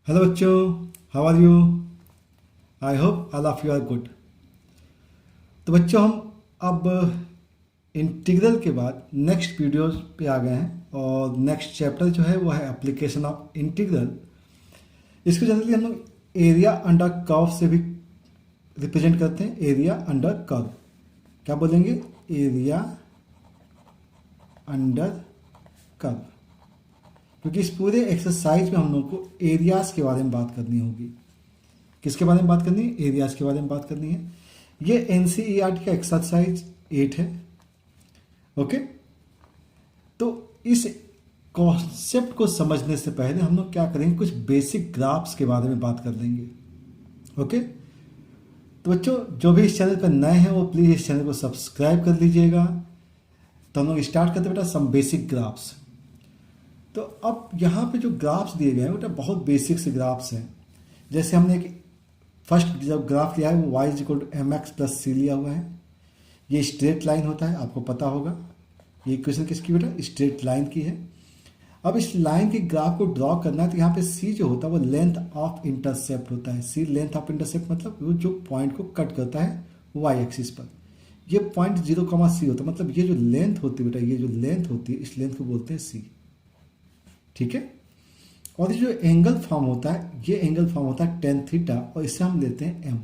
Hello बच्चों, how are you? I hope all of you are good. तो बच्चों, हम अब इंटीग्रल के बाद नेक्स्ट वीडियोस पे आ गए हैं और नेक्स्ट चैप्टर जो है वो है एप्लीकेशन ऑफ इंटीग्रल। इसको जनरली हम लोग एरिया अंडर कर्व से भी रिप्रेजेंट करते हैं। एरिया अंडर कर्व क्या बोलेंगे? एरिया अंडर कर्व, क्योंकि इस पूरे एक्सरसाइज में हम लोग को एरियाज के बारे में बात करनी होगी। किसके बारे में बात करनी है? एरियाज के बारे में बात करनी है। ये एनसीईआरटी का एक्सरसाइज 8 है। ओके, तो इस कॉन्सेप्ट को समझने से पहले हम लोग क्या करेंगे, कुछ बेसिक ग्राफ्स के बारे में बात कर लेंगे। ओके, तो बच्चों जो भी इस चैनल पर नए हैं वो प्लीज़ इस चैनल को सब्सक्राइब कर लीजिएगा। तो हम लोग स्टार्ट करते हैं बेटा सम बेसिक ग्राफ्स। तो अब यहाँ पे जो ग्राफ्स दिए गए हैं बेटा बहुत बेसिक से ग्राफ्स हैं। जैसे हमने एक फर्स्ट जब ग्राफ लिया है वो y equal to m x plus c लिया हुआ है। ये स्ट्रेट लाइन होता है, आपको पता होगा। ये इक्वेशन किसकी बेटा? स्ट्रेट लाइन की है। अब इस लाइन के ग्राफ को ड्रॉ करना है तो यहाँ पे c जो होता है वो लेंथ ऑफ इंटरसेप्ट होता है। c लेंथ ऑफ इंटरसेप्ट मतलब वो जो पॉइंट को कट करता है y एक्सिस पर। ये पॉइंट 0, c होता है, मतलब ये जो लेंथ होती है बेटा, ये जो लेंथ होती है इस लेंथ को बोलते हैं c। ठीक है, और ये जो एंगल फॉर्म होता है ये एंगल फॉर्म होता है टेन थीटा और इससे हम लेते हैं m।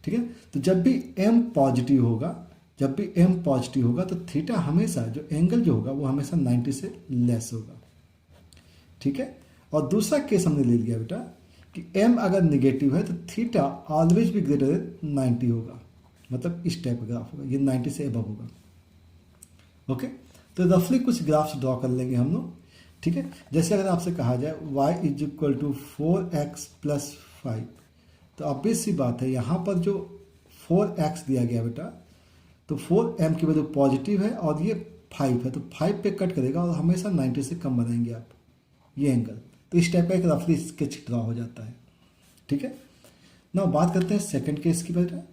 ठीक है, तो जब भी m पॉजिटिव होगा, जब भी m पॉजिटिव होगा तो थीटा हमेशा जो एंगल जो होगा वो हमेशा 90 से लेस होगा। ठीक है, और दूसरा केस हमने ले लिया बेटा कि m अगर निगेटिव है तो थीटा ऑलवेज भी ग्रेटर देन 90 होगा, मतलब इस टाइप का ग्राफ होगा, ये 90 से अबव होगा। ओके, तो रफली कुछ ग्राफ्स ड्रॉ कर लेंगे हम लोग। ठीक है, जैसे अगर आपसे कहा जाए y is equal to 4x plus 5, तो ऑब्वियस सी बात है यहाँ पर जो 4x दिया गया बेटा, तो 4m की वैल्यू पॉजिटिव है और ये 5 है, तो 5 पे कट करेगा और हमेशा 90 से कम बनाएंगे आप ये एंगल। तो इस टाइप का एक रफली स्केच ड्रॉ हो जाता है। ठीक है ना, बात करते हैं सेकेंड केस की बेटा।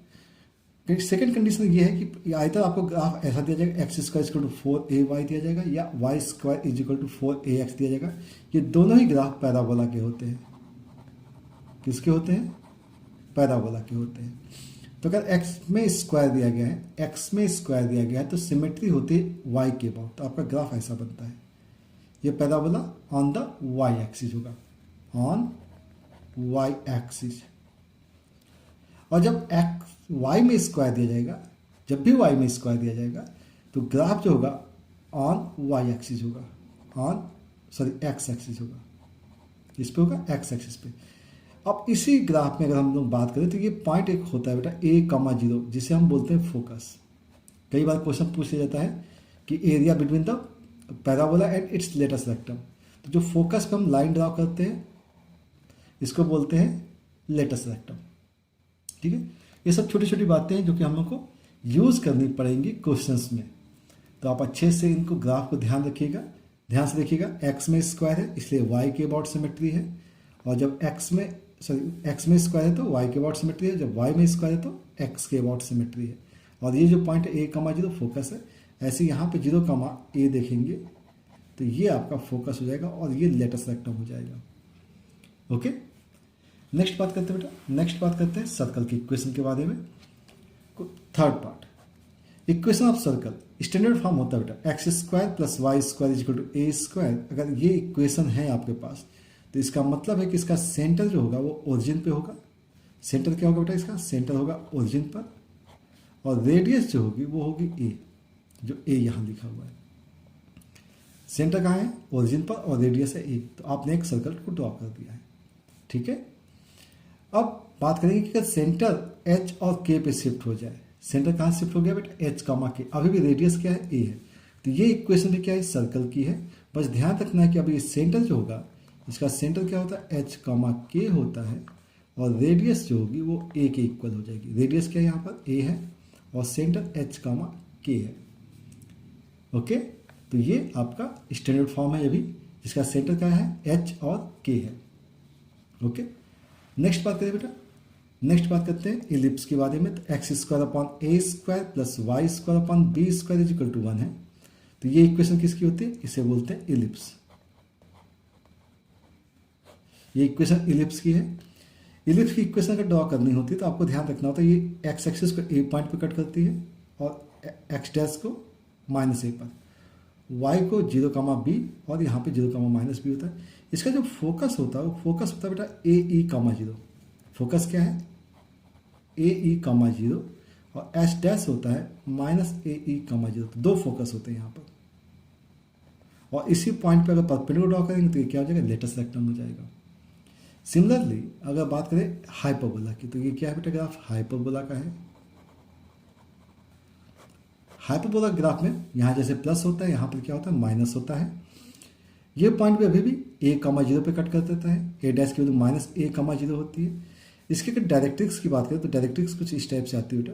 सेकेंड कंडीशन ये है कि आइदर आपको ग्राफ ऐसा दिया जाएगा x square equal to 4ay दिया जाएगा या y square is equal to 4ax दिया जाएगा। ये दोनों ही ग्राफ पैराबोला के होते हैं। किसके होते हैं? पैराबोला के होते हैं। तो अगर x में स्क्वायर दिया गया है, x में स्क्वायर दिया गया है तो सिमेट्री होती है y के अबाउट, तो आपका ग्राफ ऐसा बनता है। ये parabola on the y axis होगा, ऑन y एक्सिस। और जब y में स्क्वायर दिया जाएगा, जब भी y में स्क्वायर दिया जाएगा तो ग्राफ जो होगा ऑन y एक्सिस होगा, ऑन x एक्सिस होगा, इस पे होगा x एक्सिस पे। अब इसी ग्राफ में अगर हम लोग बात करें तो ये पॉइंट एक होता है बेटा a,0 जिसे हम बोलते हैं फोकस। कई बार क्वेश्चन पूछ लिया जाता है कि area between the parabola and it's latus rectum, तो जो फोकस पे हम लाइन ड्रॉ करते हैं इसको बोलते हैं लेटेस्ट रेक्टम। ठीक है, ये सब छोटी छोटी बातें हैं जो कि हम लोग को यूज़ करनी पड़ेंगी क्वेश्चंस में। तो आप अच्छे से इनको ग्राफ को ध्यान रखिएगा, ध्यान से देखिएगा। x में स्क्वायर है इसलिए y के अबाउट सिमेट्री है, और जब x में स्क्वायर है तो y के अबाउट सिमेट्री है, जब y में स्क्वायर है तो x के अबाउट सिमेट्री है। और ये जो पॉइंट a,0 फोकस है, ऐसे यहाँ पे 0,a देखेंगे तो ये आपका फोकस हो जाएगा और ये लेटेस्ट रेक्टम हो जाएगा। ओके, नेक्स्ट बात करते हैं बेटा, नेक्स्ट बात करते हैं सर्कल की इक्वेशन के बारे में। Third part, equation of circle standard form होता है बेटा x square plus y square equal to a square. अगर ये इक्वेशन है आपके पास तो इसका मतलब है कि इसका सेंटर जो होगा वो ओरिजिन पे होगा। सेंटर क्या होगा बेटा? इसका सेंटर होगा ओरिजिन पर, और रेडियस जो होगी वो होगी ए, जो ए यहाँ लिखा हुआ है। सेंटर कहाँ है? ओरिजिन पर, और रेडियस है ए, तो आपने एक सर्कल को ड्रॉ कर दिया है। ठीक है, अब बात करेंगे कि अगर सेंटर h और k पे शिफ्ट हो जाए, सेंटर कहाँ शिफ्ट हो गया बेटा? h, k, अभी भी रेडियस क्या है? a है, तो ये इक्वेशन भी क्या है? सर्कल की है। बस ध्यान रखना है कि अभी सेंटर जो होगा इसका सेंटर क्या होता है? h, k होता है, और रेडियस जो होगी वो a के इक्वल हो जाएगी। रेडियस क्या है? यहाँ पर a है और सेंटर h, k है। ओके, तो ये आपका स्टैंडर्ड फॉर्म है, ये भी जिसका सेंटर क्या है? h और k है। ओके, नेक्स्ट बात करें बेटा, नेक्स्ट बात करते हैं इलिप्स के बारे में। तो x square upon a square plus y square upon b square is equal to 1 है। तो ये इक्वेशन किसकी होती है? इसे बोलते हैं इलिप्स। ये इक्वेशन इलिप्स की है। इलिप्स की इक्वेशन अगर ड्रॉ करनी होती है तो आपको ध्यान रखना होता है ये एक्स एक्सिस को ए पॉइंट पे कट करती है और एक्स डैश को -a पर, वाई को 0, b और यहाँ पे 0, -b होता है। इसका जो फोकस होता है वो फोकस होता है बेटा ए ई, 0। फोकस क्या है? ए ई, 0 और एच डैश होता है -a e, 0। तो दो फोकस होते हैं यहाँ पर, और इसी पॉइंट पे अगर परपेंडिकुलर ड्रॉ करेंगे तो ये क्या हो जाएगा? लेटेस्ट रेक्टेंगल हो जाएगा। सिमिलरली अगर बात करें हाइपरबोला की, तो ये क्या है बेटा? ग्राफ हाइपरबोला का है। हाइपरबोला ग्राफ में यहाँ जैसे प्लस होता है, यहाँ पर क्या होता है? माइनस होता है। ये पॉइंट भी अभी भी a, 0 पे कट कर देता है, a डैश की वैल्यू -a, 0 होती है। इसके अगर डायरेक्ट्रिक्स की बात करें तो डायरेक्ट्रिक्स कुछ इस टाइप से आती है बेटा,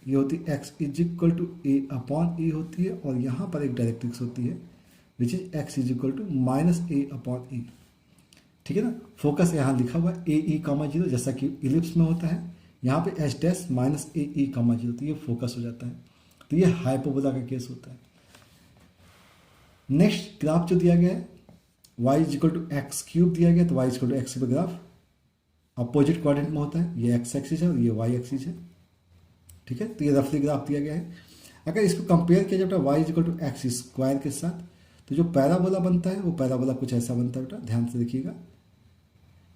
ये होती है x a/e होती है, और यहाँ पर एक डायरेक्ट्रिक्स होती है विच इज x -a/e। ठीक है ना? फोकस यहाँ लिखा हुआ है a e, 0 जैसा कि इलिप्स में होता है, यहाँ पे h डैश -a e, 0 तो ये फोकस हो जाता है। तो ये हाइपरबोला का केस होता है। नेक्स्ट ग्राफ जो दिया गया है y x³ दिया गया, तो y x पे ग्राफ अपोजिट क्वाड्रेंट में होता है, ये x एक्सिस है और ये y एक्सिस है। ठीक है, तो ये रफली ग्राफ दिया गया है। अगर इसको कंपेयर किया जाए y x² के साथ, तो जो पैराबोला बनता है वो पैराबोला कुछ ऐसा बनता है बेटा, ध्यान से देखिएगा।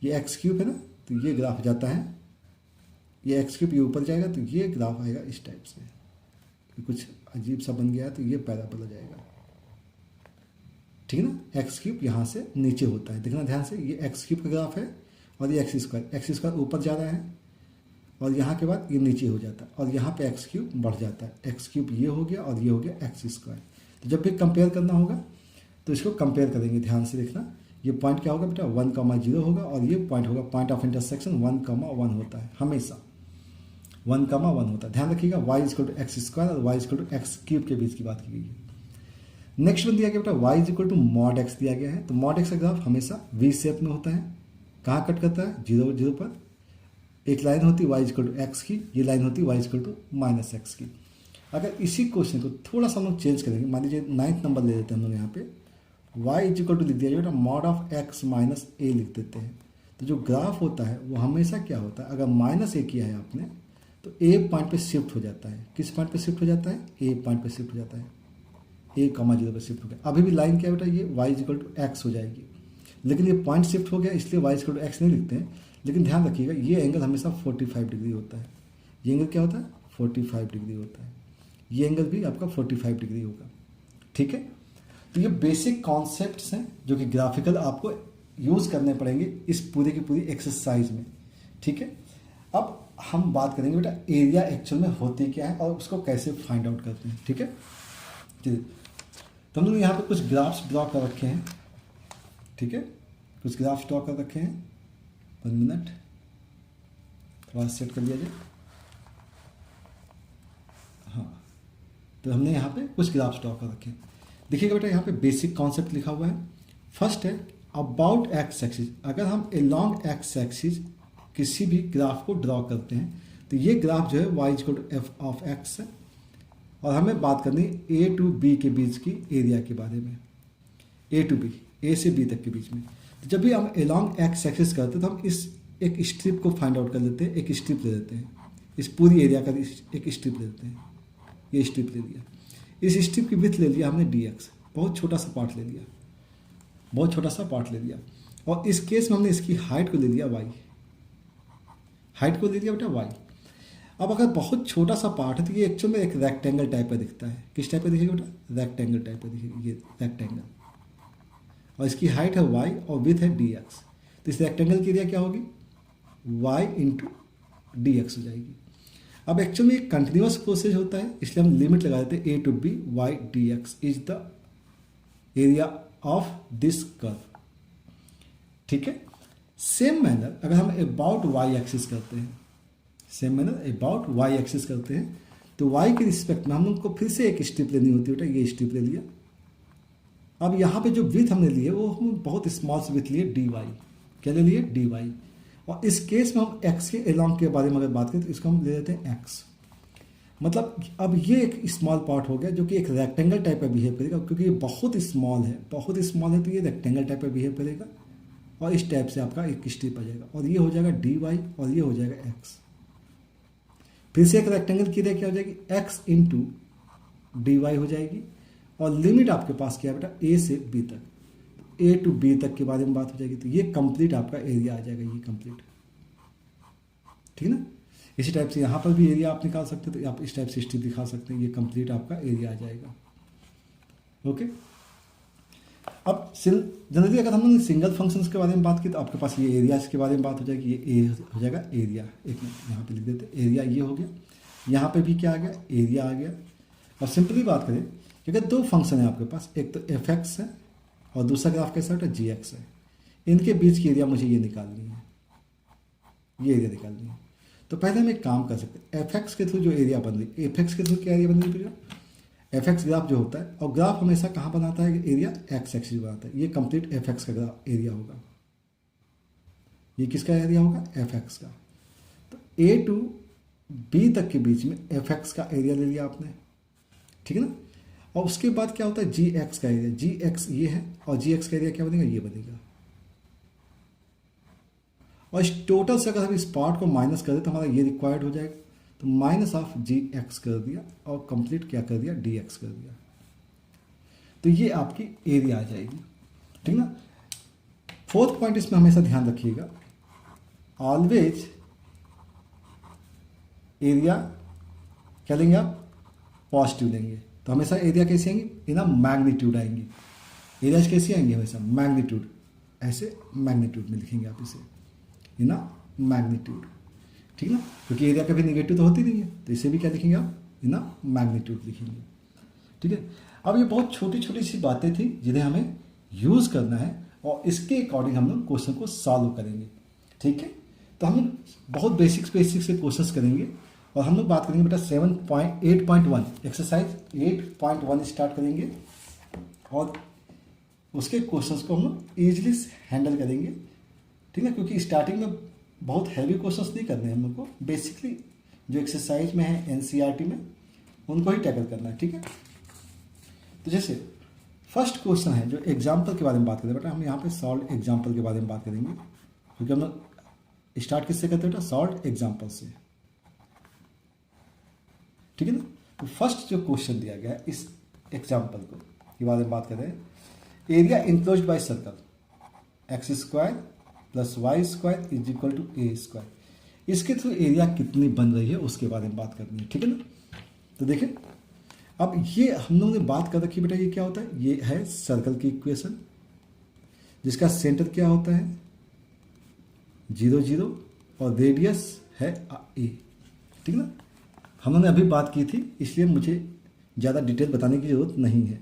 ये x³ है ना, तो ये ग्राफ जाता है, ये x³ ये ऊपर जाएगा, तो ये ग्राफ आएगा इस टाइप से। ये कुछ अजीब सा बन गया है, तो ये पैराबोला जाएगा। ठीक है ना? x³ यहाँ से नीचे होता है, देखना ध्यान से, ये x³ का ग्राफ है और ये x² ऊपर जा रहा है, और यहाँ के बाद ये नीचे हो जाता है, और यहाँ पे x³ बढ़ जाता है। x³ ये हो गया और ये हो गया x²। तो जब भी कंपेयर करना होगा तो इसको कंपेयर करेंगे, ध्यान से देखना। ये पॉइंट क्या होगा बेटा? 1, 0 होगा, और ये पॉइंट होगा पॉइंट ऑफ इंटरसेक्शन 1, 1 होता है, हमेशा 1, 1 होता है। ध्यान रखिएगा, y x² और y x³ के बीच की बात की गई है। नेक्स्ट वन दिया गया बेटा y mod x दिया गया है। तो mod x का ग्राफ हमेशा v शेप में होता है। कहाँ कट करता है? 0, 0 पर। एक लाइन होती है y x की, ये लाइन होती है y -x की। अगर इसी क्वेश्चन को थोड़ा सा हम लोग चेंज करेंगे, मान लीजिए 9th नंबर ले लेते हैं हम लोग, यहाँ पे y लिख दिया जाए mod ऑफ x -a लिख देते हैं। तो जो ग्राफ होता है वो हमेशा क्या होता है? अगर -a किया है आपने तो a पॉइंट पे शिफ्ट हो जाता है। किस पॉइंट पे शिफ्ट हो जाता है? a पॉइंट पे शिफ्ट हो जाता है, a, 0 पे शिफ्ट हो गया। अभी भी लाइन क्या बेटा? ये y x हो जाएगी, लेकिन ये पॉइंट शिफ्ट हो गया इसलिए y x नहीं लिखते हैं। लेकिन ध्यान रखिएगा, ये एंगल हमेशा 45 डिग्री होता है। ये एंगल क्या होता है? 45 डिग्री होता है। ये एंगल भी आपका 45 डिग्री होगा। ठीक है, तो ये बेसिक कॉन्सेप्ट्स हैं जो कि ग्राफिकल आपको यूज़ करने पड़ेंगे इस पूरी की पूरी एक्सरसाइज में। ठीक है, अब हम बात करेंगे बेटा एरिया एक्चुअल में होती क्या है और उसको कैसे फाइंड आउट करते हैं। ठीक है, चलिए, तो हम लोग यहाँ पे कुछ ग्राफ्स ड्रॉ कर रखे हैं। ठीक है, कुछ ग्राफ्स ड्रॉ कर रखे हैं। 1 मिनट, थोड़ा सेट कर लिया जाए। हाँ, तो हमने यहाँ पे कुछ ग्राफ्स ड्रॉ कर रखे हैं। देखिएगा बेटा, यहाँ पे बेसिक कॉन्सेप्ट लिखा हुआ है। फर्स्ट है अबाउट एक्स एक्सिस। अगर हम अलोंग एक्स एक्सिस किसी भी ग्राफ को ड्रॉ करते हैं तो ये ग्राफ जो है y f ऑफ x है, और हमें बात करनी है a to b के बीच की एरिया के बारे में। a to b, a से b तक के बीच में। तो जब भी हम अलोंग एक्स एक्सिस करते हैं तो हम इस एक स्ट्रिप को फाइंड आउट कर लेते हैं। एक स्ट्रिप ले लेते हैं, इस पूरी एरिया का एक स्ट्रिप ले लेते हैं। ये स्ट्रिप ले लिया, इस स्ट्रिप की विड्थ ले लिया हमने dx, बहुत छोटा सा पार्ट ले लिया, बहुत छोटा सा पार्ट ले लिया। और इस केस में हमने इसकी हाइट को ले लिया y, हाइट को ले लिया बेटा y। अब अगर बहुत छोटा सा पार्ट है तो ये एक्चुअल में एक रेक्टेंगल टाइप का दिखता है। किस टाइप का दिखेगा बेटा? रेक्टेंगल टाइप का दिखेगा, ये रेक्टेंगल। और इसकी हाइट है y और विड्थ है dx। तो इस रेक्टेंगल की एरिया क्या होगी? y इंटू dx हो जाएगी। अब एक्चुअली एक कंटिन्यूअस प्रोसेस होता है, इसलिए हम लिमिट लगा देते हैं a to b y dx is the area of this curve. ठीक है, सेम मैनर अगर हम अबाउट y एक्सिस करते हैं, same manner about y axis करते हैं, तो y के रिस्पेक्ट में हम लोग को फिर से एक स्ट्रिप लेनी होती है बेटा। ये स्ट्रिप ले लिया। अब यहाँ पे जो विड्थ हमने ली है वो हम बहुत स्मॉल से विड्थ लिए dy। क्या ले लिए? dy। और इस केस में हम x के अलोंग के बारे में अगर बात करें तो इसको हम ले लेते हैं x। मतलब अब ये एक स्मॉल पार्ट हो गया जो कि एक रेक्टेंगल टाइप का बिहेव करेगा, क्योंकि ये बहुत स्मॉल है, बहुत स्मॉल है तो ये रेक्टेंगल टाइप का बिहेव करेगा। और इस टाइप से आपका एक स्टेप आ जाएगा, और ये हो जाएगा dy और ये हो जाएगा x। फिर से एक रेक्टेंगल की रेखा क्या हो जाएगी, x इंटू dy हो जाएगी, और लिमिट आपके पास क्या है बेटा, a से b तक, a टू b तक के बारे में बात हो जाएगी। तो ये कंप्लीट आपका एरिया आ जाएगा, ये कंप्लीट, ठीक है ना। इसी टाइप से यहाँ पर भी एरिया आप निकाल सकते हैं, तो आप इस टाइप से स्ट्रिप दिखा सकते हैं, ये कंप्लीट आपका एरिया आ जाएगा। ओके, अब जनरली अगर हम लोग सिंगल फंक्शंस के बारे में बात की तो आपके पास ये एरिया के बारे में बात हो जाएगी, ये ए हो जाएगा एरिया। एक मिनट यहाँ पे लिख देते, एरिया ये हो गया, यहाँ पे भी क्या आ गया, एरिया आ गया। और सिंपली बात करें कि अगर दो फंक्शन है आपके पास, एक तो एफ एक्स है और दूसरा ग्राफ कैसा है, जी एक्स है, इनके बीच की एरिया मुझे ये निकालनी है, ये एरिया निकालनी है। तो पहले हम एक काम कर सकते हैं, एफ एक्स के थ्रू जो एरिया बन रही, एफ एक्स के थ्रू क्या एरिया बन रही है, एफ एक्स ग्राफ जो होता है, और ग्राफ हमेशा कहाँ बनाता है, एरिया एक्स एक्सिस बनाता है, ये कंप्लीट एफ एक्स का ग्राफ एरिया होगा, ये किसका एरिया होगा, एफ एक्स का। तो ए टू बी तक के बीच में एफ एक्स का एरिया ले लिया आपने, ठीक है ना। और उसके बाद क्या होता है, जी एक्स का एरिया, जी एक्स ये है, और जी एक्स का एरिया क्या बनेगा, ये बनेगा। और इस टोटल से अगर हम इस पार्ट को माइनस कर दे तो हमारा ये रिक्वायर्ड हो जाएगा, तो माइनस ऑफ जी एक्स कर दिया और कंप्लीट क्या कर दिया, डी एक्स कर दिया। तो ये आपकी एरिया आ जाएगी, ठीक ना। फोर्थ पॉइंट इसमें हमेशा ध्यान रखिएगा, ऑलवेज एरिया क्या लेंगे आप, पॉजिटिव लेंगे। तो हमेशा एरिया कैसे आएंगी, इन मैग्नीट्यूड आएंगी, एरियाज कैसे आएंगे, हमेशा मैग्नीट्यूड, ऐसे मैग्नीट्यूड में लिखेंगे आप इसे, इन मैग्नीट्यूड, ठीक ना, क्योंकि एरिया कभी नेगेटिव तो होती नहीं है, तो इसे भी क्या लिखेंगे आप, इन मैग्नीट्यूड लिखेंगे, ठीक है। अब ये बहुत छोटी छोटी सी बातें थी जिन्हें हमें यूज़ करना है, और इसके अकॉर्डिंग हम लोग क्वेश्चन को सॉल्व करेंगे, ठीक है। तो हम लोग बहुत बेसिक से क्वेश्चंस करेंगे, और हम लोग बात करेंगे बेटा 8.1 एक्सरसाइज 8.1 स्टार्ट करेंगे, और उसके क्वेश्चंस को हम लोग ईजिली हैंडल करेंगे, ठीक है। क्योंकि स्टार्टिंग में बहुत हैवी क्वेश्चंस नहीं करने हैं हम लोग को, बेसिकली जो एक्सरसाइज में है एनसीईआरटी में उनको ही टैकल करना है, ठीक है। तो जैसे फर्स्ट क्वेश्चन है जो एग्जाम्पल के बारे में बात करें बेटा, हम यहाँ पे सॉल्व एग्जाम्पल के बारे में बात करेंगे, क्योंकि हम स्टार्ट किससे करते हैं बेटा, सॉल्व एग्जाम्पल से, ठीक है ना। तो फर्स्ट जो क्वेश्चन दिया गया है इस एग्जाम्पल को के बारे में बात कर रहे हैं, area enclosed by circle x square plus y square is equal to a square, इसके थ्रू एरिया कितनी बन रही है उसके बारे में बात करनी है, ठीक है ना। तो देखें, अब ये हम लोगों ने बात कर रखी बेटा, ये क्या होता है, ये है सर्कल की इक्वेशन जिसका सेंटर क्या होता है 0 0 और रेडियस है ए, ठीक है ना। हम लोगों ने अभी बात की थी, इसलिए मुझे ज़्यादा डिटेल बताने की ज़रूरत नहीं है,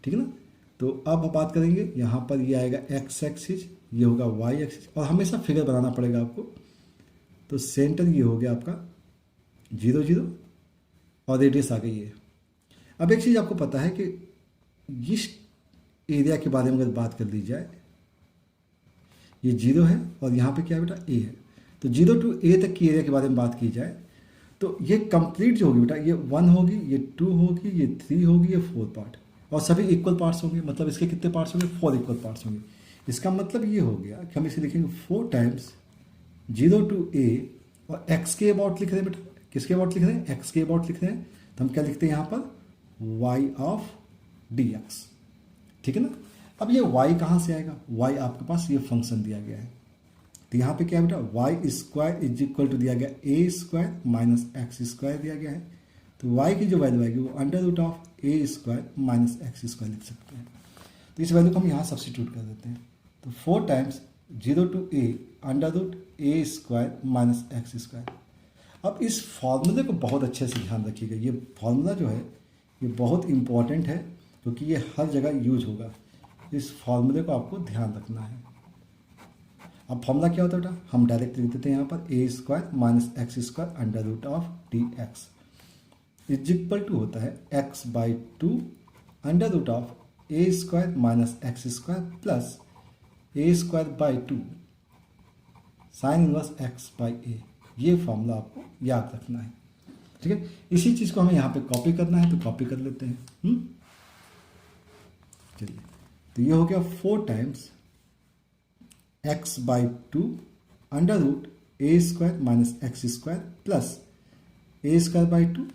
ठीक है ना। तो अब बात करेंगे, यहाँ पर ये आएगा एक्स एक्सिस, ये होगा वाई एक्सिस, और हमेशा फिगर बनाना पड़ेगा आपको। तो सेंटर ये हो गया आपका 0 0 और रेडियस आ गई है। अब एक चीज़ आपको पता है कि इस एरिया के बारे में अगर बात कर ली जाए, ये 0 है और यहाँ पे क्या है बेटा, ए है, तो 0 टू ए तक की एरिया के बारे में बात की जाए तो ये कंप्लीट जो होगी बेटा, ये 1 होगी, ये 2 होगी, ये 3 होगी, ये 4 पार्ट, और सभी इक्वल पार्ट्स होंगे। मतलब इसके कितने पार्ट्स होंगे, 4 इक्वल पार्ट्स होंगे। इसका मतलब ये हो गया कि हम इसे लिखेंगे 4 टाइम्स 0 टू ए, और एक्स के अबाउट लिख रहे हैं बेटा, किसके अबाउट लिख रहे हैं, एक्स के अबाउट लिख रहे हैं, तो हम क्या लिखते हैं यहाँ पर, वाई ऑफ डी एक्स, ठीक है ना। अब ये y कहाँ से आएगा, y आपके पास ये फंक्शन दिया गया है, तो यहाँ पे क्या है बेटा, y square is equal to दिया गया a square minus x square दिया गया है, तो y की जो वैल्यू आएगी वो under root of a square minus x square लिख सकते हैं। तो इस वैल्यू को हम यहाँ सब्सिट्यूट कर देते हैं, तो 4 times 0 to a under root a square minus x square. अब इस फॉर्मूले को बहुत अच्छे से ध्यान रखिएगा, ये फॉर्मूला जो है ये बहुत इंपॉर्टेंट है, क्योंकि ये हर जगह यूज होगा, इस फॉर्मूले को आपको ध्यान रखना है। अब फॉर्मूला क्या होता है बेटा, हम डायरेक्ट लिख देते हैं यहाँ पर a square minus x square under root of d x is equal to होता है x by 2 under root of a square minus x square plus a square by 2 sine inverse x by a. ये formula आपको याद रखना है, ठीक है। इसी चीज़ को हमें यहाँ पे कॉपी करना है, तो कॉपी कर लेते हैं। चलिए, तो ये हो गया 4 times x by two under root a square minus x square plus a square by two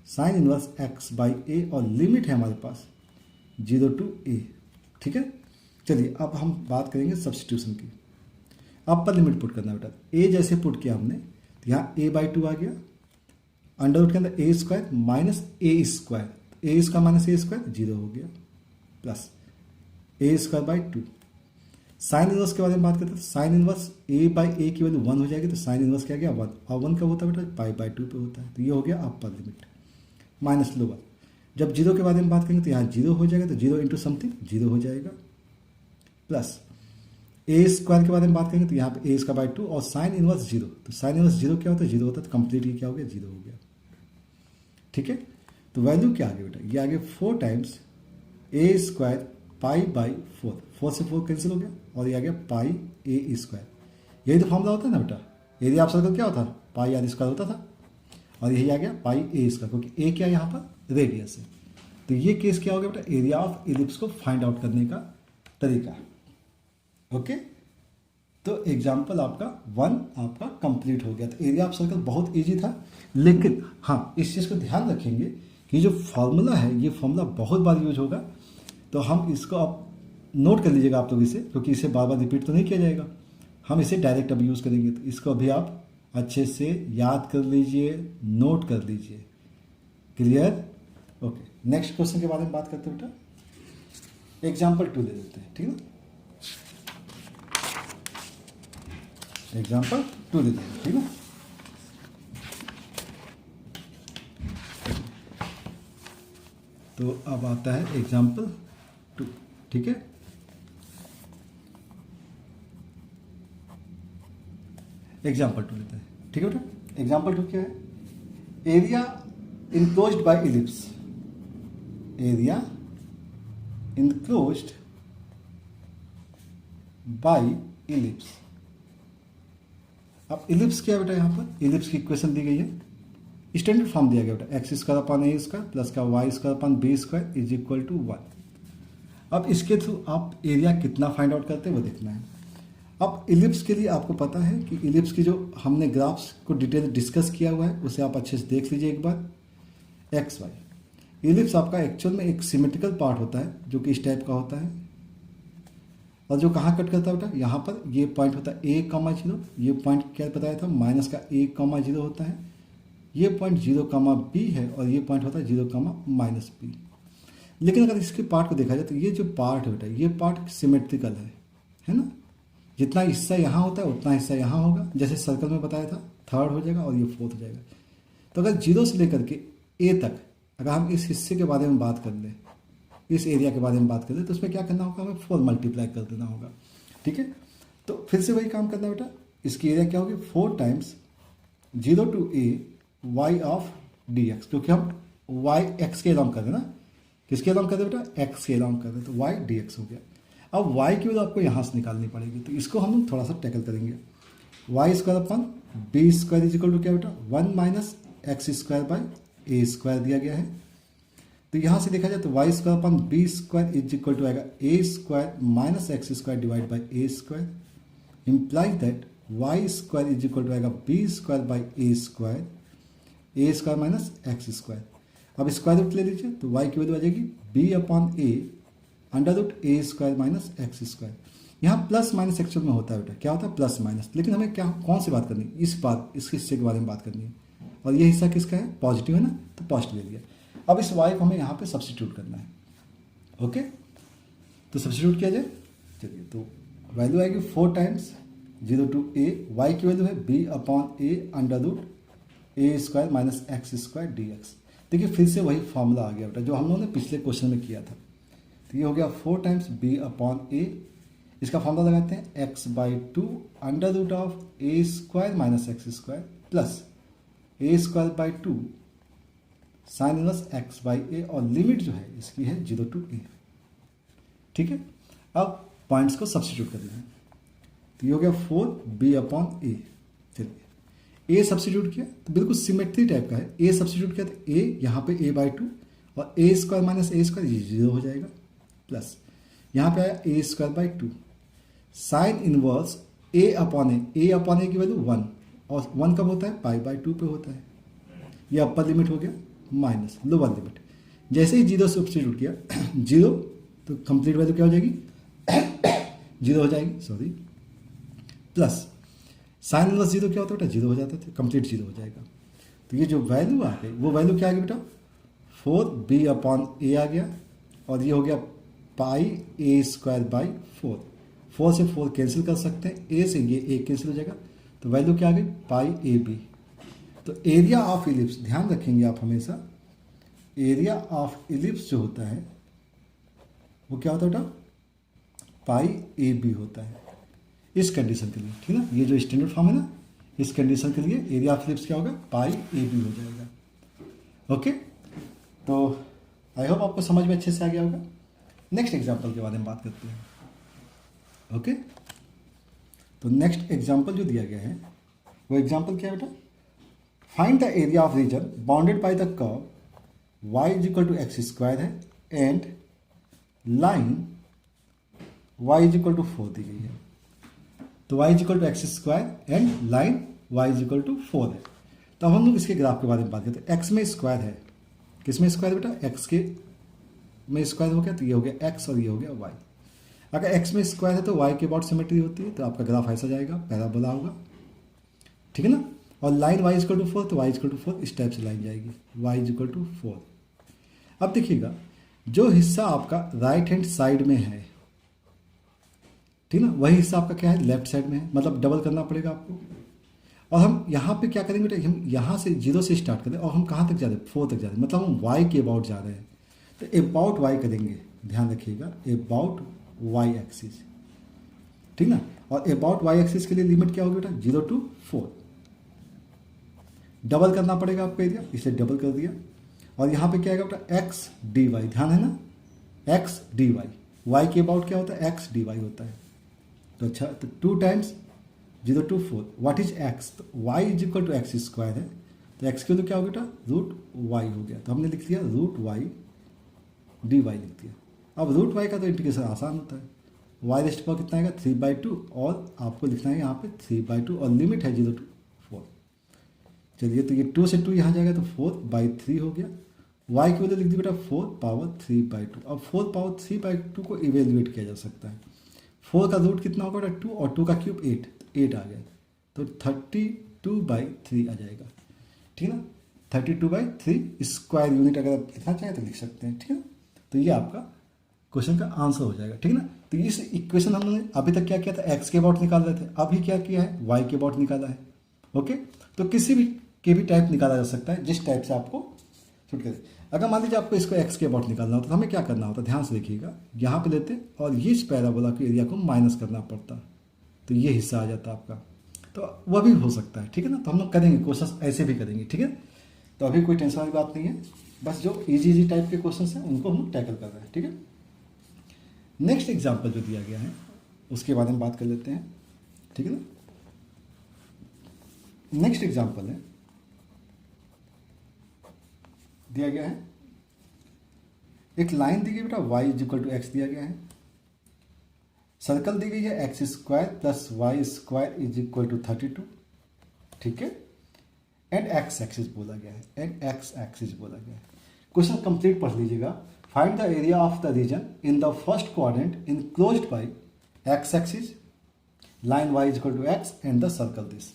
sine inverse x by a, और लिमिट है हमारे पास 0 टू ए। ठीक है, चलिए अब हम बात करेंगे सब्स्टिट्यूशन की। अपर लिमिट पुट करना बेटा, ए जैसे पुट किया हमने तो यहाँ ए बाई टू आ गया, अंडर रूट के अंदर ए square minus a square, A square minus a square 0 हो गया, plus a square by two. Sine inverse के बारे में बात करते हैं तो साइन इनवर्स ए बाई ए की वैल्यू 1 हो जाएगी, तो साइन इनवर्स क्या गया 1, और 1 कब होता है बेटा, पाई बाई टू पे होता है। तो ये हो गया अपर लिमिट माइनस लोअर। जब 0 के बारे में बात करेंगे तो यहाँ 0 हो जाएगा, तो 0 इंटू समथिंग 0 हो जाएगा, प्लस ए स्क्वायर के बारे में बात करेंगे तो यहाँ पे ए स्क्वायर बाई टू और साइन इनवर्स 0, तो साइन इनवर्स 0 क्या होता है, 0 होता है, तो कंप्लीट ये क्या हो गया 0 हो गया। ठीक है, तो वैल्यू क्या आ गया बेटा, ये आ गया 4 times A square pi by 4, 4 से 4 कैंसिल हो गया, और ये आ गया पाई ए स्क्वायर। यही तो फॉर्मूला होता है ना बेटा, एरिया ऑफ सर्कल क्या होता है, पाई आर स्क्वायर होता था, और यही आ गया पाई ए स्क्वायर, क्योंकि ए क्या यहाँ पर रेडियस है। तो ये केस क्या हो गया बेटा, एरिया ऑफ इलिप्स को फाइंड आउट करने का तरीका। ओके, तो एग्जाम्पल आपका 1 आपका कंप्लीट हो गया। तो एरिया ऑफ सर्कल बहुत इजी था, लेकिन हाँ इस चीज़ को ध्यान रखेंगे कि जो फॉर्मूला है ये फॉर्मूला बहुत बार यूज होगा, तो हम इसको आप नोट कर लीजिएगा आप लोग इसे, क्योंकि इसे बार बार रिपीट तो नहीं किया जाएगा, हम इसे डायरेक्ट अभी यूज़ करेंगे। तो इसको अभी आप अच्छे से याद कर लीजिए, नोट कर लीजिए। क्लियर? ओके, नेक्स्ट क्वेश्चन के बारे में बात करते हैं बेटा। एग्जाम्पल 2 ले लेते हैं, ठीक है ना, एग्जाम्पल 2 ले लेते हैं, ठीक है। तो अब आता है एग्जाम्पल 2, ठीक है। एग्जाम्पल 2 लेते हैं, ठीक है बेटा। एग्जाम्पल 2 क्या है, area enclosed bye ellipse, area enclosed bye ellipse. अब इलिप्स क्या है बेटा, यहाँ पर इलिप्स की इक्वेशन दी गई है, स्टैंडर्ड फॉर्म दिया गया बेटा, x square upon a square plus का y square upon b square is equal to 1। अब इसके थ्रू आप एरिया कितना फाइंड आउट करते हैं वो देखना है। अब इलिप्स के लिए आपको पता है कि इलिप्स की जो हमने ग्राफ्स को डिटेल डिस्कस किया हुआ है उसे आप अच्छे से देख लीजिए एक बार। एक्स वाई इलिप्स आपका एक्चुअल में एक सिमेट्रिकल पार्ट होता है जो कि इस टाइप का होता है, और जो कहाँ कट करता है बेटा, यहाँ पर ये पॉइंट होता है ए कॉमा 0, ये पॉइंट क्या बताया था माइनस का ए कॉमा 0 होता है, ये पॉइंट 0 कॉमा बी है, और ये पॉइंट होता है 0 कॉमा माइनस बी। लेकिन अगर इसके पार्ट को देखा जाए तो ये जो पार्ट है बेटा, ये पार्ट सिमेट्रिकल है ना, जितना हिस्सा यहाँ होता है उतना हिस्सा यहाँ होगा, जैसे सर्कल में बताया था, 3rd हो जाएगा और ये 4th हो जाएगा। तो अगर 0 से लेकर के ए तक अगर हम इस हिस्से के बारे में बात कर लें, इस एरिया के बारे में बात कर लें, तो उसमें क्या करना होगा, हमें 4 मल्टीप्लाई कर देना होगा, ठीक है। तो फिर से वही काम करना बेटा, इसकी एरिया क्या होगी 4 times 0 to a y of d x, क्योंकि हम वाई एक्स के अलाउंग कर रहे हैं ना, किसके अलाउंग कर रहे हैं बेटा, एक्स के अलाउंग कर रहे हैं, तो वाई डी एक्स हो गया। अब y की वैल्यू आपको यहाँ से निकालनी पड़ेगी, तो इसको हम थोड़ा सा टैकल करेंगे। Y square upon b square is equal to क्या बेटा, 1 minus x square by a square दिया गया है। तो यहाँ से देखा जाए तो y square upon b square is equal to आएगा a square minus x square divide by a square, implies that y square is equal to आएगा b square by a square minus x square. अब square root ले लीजिए तो y की value आ जाएगी B upon a under root a square minus x square. यहाँ plus minus actual में होता है बेटा, क्या होता है प्लस माइनस, लेकिन हमें क्या कौन सी बात करनी है, इस हिस्से के बारे में बात करनी है, और ये हिस्सा किसका है पॉजिटिव है ना, तो पॉजिटिव ले लिया। अब इस y को हमें यहाँ पे सब्स्टिट्यूट करना है, ओके। तो सब्स्टिट्यूट किया जाए, चलिए, तो वैल्यू आएगी 4 टाइम्स 0 टू ए, y की वैल्यू है b upon a under root a square minus x square d x. देखिए फिर से वही फॉर्मूला आ गया बेटा जो हम लोगों ने पिछले क्वेश्चन में किया था। तो ये हो गया 4 टाइम्स बी अपॉन ए, इसका फॉर्मूला लगाते हैं x by 2 under root of a square minus x square plus a square by 2 sine inverse x by a, और लिमिट जो है इसकी है 0 टू ए, ठीक है। अब पॉइंट्स को सब्स्टिट्यूट करना है, तो ये हो गया 4 बी अपॉन ए। चलिए ए सब्स्टिट्यूट किया तो बिल्कुल सिमेट्री टाइप का है, ए सब्स्टिट्यूट किया तो ए यहाँ पे ए बाई 2 और a square minus a square 0 हो जाएगा, प्लस यहाँ पे आया a square by 2 sine inverse a upon a की वैल्यू 1, और 1 कब होता है, पाई बाय 2 पे होता है। ये अपर लिमिट हो गया माइनस लोअर लिमिट। जैसे ही 0 सब्स्टिट्यूट किया 0, तो कंप्लीट वैल्यू क्या हो जाएगी 0 हो जाएगी, सॉरी, प्लस साइन इनवर्स 0 क्या होता है बेटा, 0 हो जाता है, कंप्लीट 0 हो जाएगा। तो ये जो वैल्यू आ गई वो वैल्यू क्या आ गई बेटा, 4b अपॉन ए आ गया, और ये हो गया पाई ए स्क्वायर बाई 4। 4 से 4 कैंसिल कर सकते हैं, ए से ये ए कैंसिल हो जाएगा, तो वैल्यू क्या आ गई पाई ए बी। तो एरिया ऑफ इलिप्स, ध्यान रखेंगे आप हमेशा, एरिया ऑफ इलिप्स जो होता है वो क्या होता है बेटा, पाई ए बी होता है इस कंडीशन के लिए, ठीक है ना। ये जो स्टैंडर्ड फॉर्म है ना, इस कंडीशन के लिए एरिया ऑफ इलिप्स क्या होगा, पाई ए बी हो जाएगा। ओके, तो आई होप आपको समझ में अच्छे से आ गया होगा। नेक्स्ट एग्जाम्पल के बारे में बात करते हैं। ओके, तो नेक्स्ट एग्जाम्पल जो दिया गया है वो एग्जाम्पल क्या है बेटा, find the area of region bounded by the curve y is equal to x square है and line y is equal to 4 दी गई है। तो y is equal to x square and line y is equal to 4 है। तो अब हम लोग इसके ग्राफ के बारे में बात करते हैं। x में स्क्वायर है, किस में स्क्वायर बेटा, x के में स्क्वायर हो गया, तो ये हो गया x और ये हो गया y। अगर x में स्क्वायर है तो y के अबाउट सिमेट्री होती है, तो आपका ग्राफ ऐसा जाएगा, पैराबोला होगा, ठीक है ना। और लाइन y इक्वल टू 4, तो y इक्वल टू 4 इस टाइप से लाइन जाएगी, y इक्वल टू 4। अब देखिएगा, जो हिस्सा आपका राइट हैंड साइड में है, ठीक ना, वही हिस्सा आपका क्या है, लेफ्ट साइड में है, मतलब डबल करना पड़ेगा आपको। और हम यहाँ पे क्या करेंगे बेटा, हम यहाँ से 0 से स्टार्ट करें और हम कहाँ तक जा रहे हैं, 4 तक जा रहे हैं, मतलब हम y के अबाउट जा रहे हैं। तो अबाउट y करेंगे, ध्यान रखिएगा, अबाउट y एक्सिस, ठीक ना। और अबाउट y एक्सिस के लिए लिमिट क्या होगी बेटा, 0 to 4। डबल करना पड़ेगा आपको एरिया, इसलिए डबल कर दिया। और यहाँ पे क्या आएगा बेटा, एक्स डी वाई, ध्यान है ना, एक्स डी वाई, वाई के अबाउट क्या होता है, एक्स डी वाई होता है। तो अच्छा, तो 2 times 0 to 4, what is x, तो y is equal to x square है, तो एक्स के लिए क्या हो गया बेटा, रूट वाई हो गया। तो हमने लिख दिया रूट वाई डी वाई लिख दिया। अब रूट वाई का तो इंटीग्रेशन आसान होता है, वाई रेस्ट पर कितना आएगा 3/2, और आपको लिखना है यहाँ पे 3/2, और लिमिट है 0 to 4। चलिए, तो ये 2 से 2 यहाँ जाएगा, तो 4/3 हो गया। y की वैल्यू लिख दी बेटा 4 पावर 3/2। अब 4 पावर 3/2 को इवेल्युएट किया जा सकता है। 4 का रूट कितना होगा बेटा 2, और 2 का क्यूब 8, 8 आ गया, तो 32/3 आ जाएगा, ठीक है ना। 32/3 स्क्वायर यूनिट अगर आप लिखना चाहें तो लिख सकते हैं, ठीक है ना। तो ये आपका क्वेश्चन का आंसर हो जाएगा, ठीक है ना। तो इस इक्वेशन हमने अभी तक क्या किया था, एक्स के अबाउट निकाल रहे थे, अभी क्या किया है, वाई के अबाउट निकाला है। ओके, तो किसी भी के भी टाइप निकाला जा सकता है, जिस टाइप से आपको सूट करे। अगर मान लीजिए आपको इसको एक्स के अबाउट निकालना होता तो हमें क्या करना होता, ध्यान से देखिएगा, यहाँ पे लेते और ये इस पैराबोला के एरिया को माइनस करना पड़ता, तो ये हिस्सा आ जाता आपका। तो वह भी हो सकता है, ठीक है ना। तो हम लोग करेंगे, कोशिश ऐसे भी करेंगे, ठीक है। तो अभी कोई टेंशन वाली बात नहीं है, बस जो इजी टाइप के क्वेश्चन हैं उनको हम लोग टैकल कर रहे हैं, ठीक है। नेक्स्ट एग्जाम्पल जो दिया गया है उसके बारे में बात कर लेते हैं, ठीक है ना। नेक्स्ट एग्जाम्पल है, दिया गया है एक लाइन दी गई बेटा y is equal to x दिया गया है, सर्कल दी गई है x square plus y square is equal to 32, ठीक है। एंड एक्स एक्सिस बोला गया है, एंड एक्स एक्सिस बोला गया है। क्वेश्चन कंप्लीट पढ़ लीजिएगा। Find the area of the region in the first quadrant enclosed by x axis, line y is equal to x and the circle this.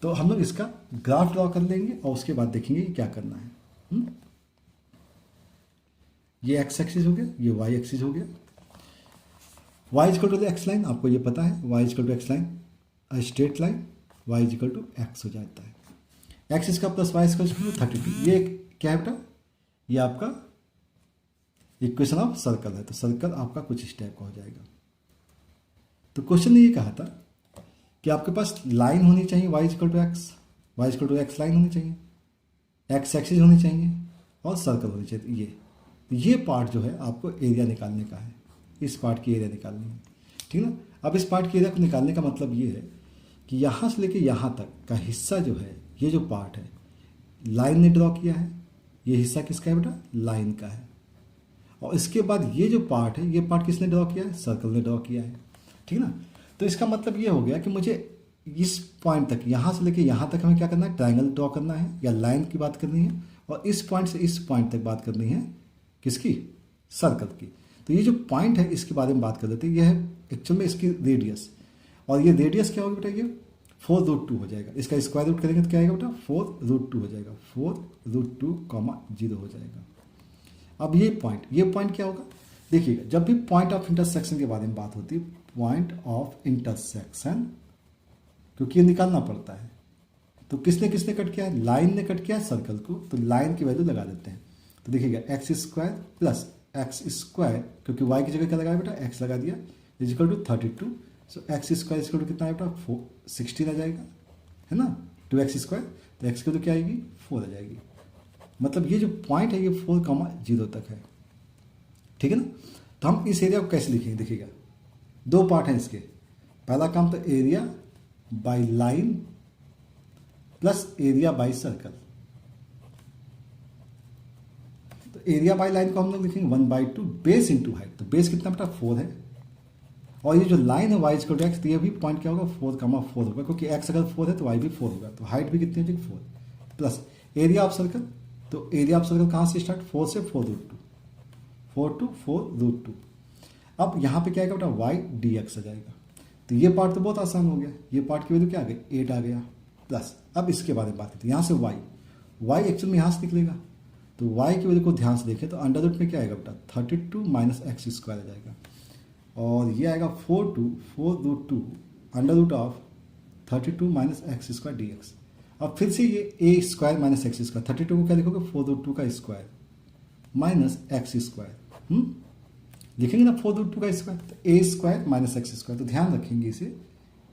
तो हम लोग इसका ग्राफ ड्रॉ कर लेंगे और उसके बाद देखेंगे क्या करना है। ये एक्स एक्सिस हो गया, ये वाई एक्सिस हो गया। Y equal to x line, आपको ये पता है, y equal to x line straight line, y equal to x हो जाता है। एक्स इसका प्लस वाई इक्वल टू 32। ये क्या है बेटा, ये आपका इक्वेशन ऑफ सर्कल है। तो सर्कल आपका कुछ इस टाइप का हो जाएगा। तो क्वेश्चन ने ये कहा था कि आपके पास लाइन होनी चाहिए y equal to x, y equal to x line होनी चाहिए, एक्स एक्सिस होनी चाहिए और सर्कल होनी चाहिए। ये पार्ट जो है आपको एरिया निकालने का है, इस पार्ट की एरिया निकालनी है, ठीक ना। अब इस पार्ट की एरिया को निकालने का मतलब ये है कि यहाँ से लेके यहाँ तक का हिस्सा जो है, ये जो पार्ट है लाइन ने ड्रॉ किया है, ये हिस्सा किसका है बेटा, लाइन का है। और इसके बाद ये जो पार्ट है, ये पार्ट किसने ड्रॉ किया है, सर्कल ने ड्रॉ किया है, ठीक ना। तो इसका मतलब ये हो गया कि मुझे इस पॉइंट तक, यहाँ से लेके यहाँ तक हमें क्या करना है, ट्रायंगल ड्रॉ करना है या लाइन की बात करनी है, और इस पॉइंट से इस पॉइंट तक बात करनी है किसकी, सर्कल की। तो ये जो पॉइंट है इसके बारे में बात कर लेते हैं। ये है एक्चुअल में इसकी रेडियस, और ये रेडियस क्या होगी बेटा, ये 4√2 हो जाएगा। इसका स्क्वायर रूट करेंगे तो क्या आएगा बेटा, 4√2 हो जाएगा, 4√2, 0 हो जाएगा। अब ये पॉइंट क्या होगा, देखिएगा जब भी पॉइंट ऑफ इंटरसेक्शन के बारे में बात होती है, पॉइंट ऑफ इंटरसेक्शन, क्योंकि ये निकालना पड़ता है, तो किसने किसने कट किया है, लाइन ने कट किया है सर्कल को, तो लाइन की वैल्यू लगा देते हैं। तो देखिएगा x² प्लस x², क्योंकि y की जगह क्या लगाया बेटा, x लगा दिया, is equal to 32। So x² is equal to कितना है बेटा, 16 आ जाएगा, है ना, 2x², तो x की तो क्या आएगी, 4 आ जाएगी। मतलब ये जो पॉइंट है ये 4,0 तक है, ठीक है ना। तो हम इस एरिया को कैसे लिखेंगे, देखिएगा दो पार्ट हैं इसके। पहला काम तो area by line plus area by circle. तो एरिया बाय लाइन को हम लोग लिखेंगे 1/2 बेस इंटू हाइट। तो बेस कितना बेटा, 4 है, और ये जो लाइन है y = x, तो ये भी पॉइंट क्या होगा, 4,4 होगा, क्योंकि x अगर 4 है तो y भी 4 होगा, तो हाइट भी कितनी होगी, 4 प्लस एरिया ऑफ सर्कल। तो एरिया ऑफ सर्कल कहाँ से स्टार्ट, 4 से 4√2, 4 to 4√2। अब यहाँ पे क्या आएगा बेटा, y dx आ जाएगा। तो ये पार्ट तो बहुत आसान हो गया, ये पार्ट की वैल्यू क्या आ गई, 8 आ गया, प्लस अब इसके बारे में बात करते हैं, यहाँ से y एक्चुअल में यहाँ से निकलेगा, तो y की वैल्यू को ध्यान से देखें तो अंडर रूट में क्या आएगा बेटा, 32 माइनस x² आ जाएगा, और ये आएगा 4 to 4√2 under root of 32 minus x² dx। अब फिर से ये a² माइनस x², 32 को क्या लिखोगे, 4√2 का स्क्वायर माइनस x², लिखेंगे ना 4√2 का स्क्वायर, तो a² माइनस x²। तो ध्यान रखेंगे इसे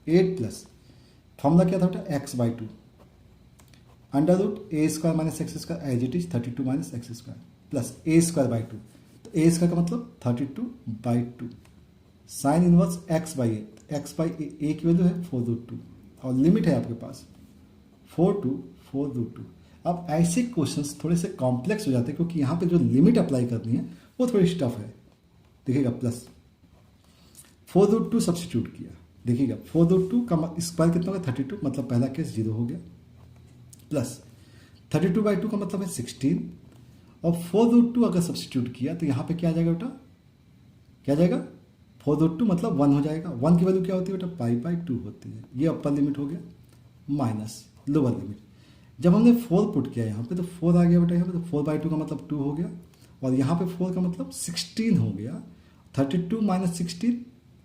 8 प्लस फॉर्मूला क्या था बेटा, x/2 under root a² minus x² as it is 32 minus x² plus a²/2। तो a² का मतलब 32/2 साइन इनवर्स x/a, x/a की वैल्यू है 4√2, और लिमिट है आपके पास 4 to 4√2। अब ऐसे क्वेश्चंस थोड़े से कॉम्प्लेक्स हो जाते हैं, क्योंकि यहाँ पे जो लिमिट अप्लाई करनी है वो थोड़ी टफ है। देखिएगा प्लस 4√2 सब्सटीट्यूट किया, देखिएगा 4√2 का स्क्वायर कितना होगा, 32, मतलब पहला केस 0 हो गया, प्लस 32/2 का मतलब है 16, और 4√2 अगर सब्सटीट्यूट किया तो यहाँ पे क्या आ जाएगा बेटा, क्या आ जाएगा, 4√2 मतलब 1 हो जाएगा। 1 की वैल्यू क्या होती है बेटा, π/2 होती है। ये अपर लिमिट हो गया, माइनस लोअर लिमिट। जब हमने 4 पुट किया यहाँ पे तो 4 आ गया बेटा, यहाँ पे तो 4/2 का मतलब 2 हो गया, और यहाँ पे 4 का मतलब 16 हो गया। 32 माइनस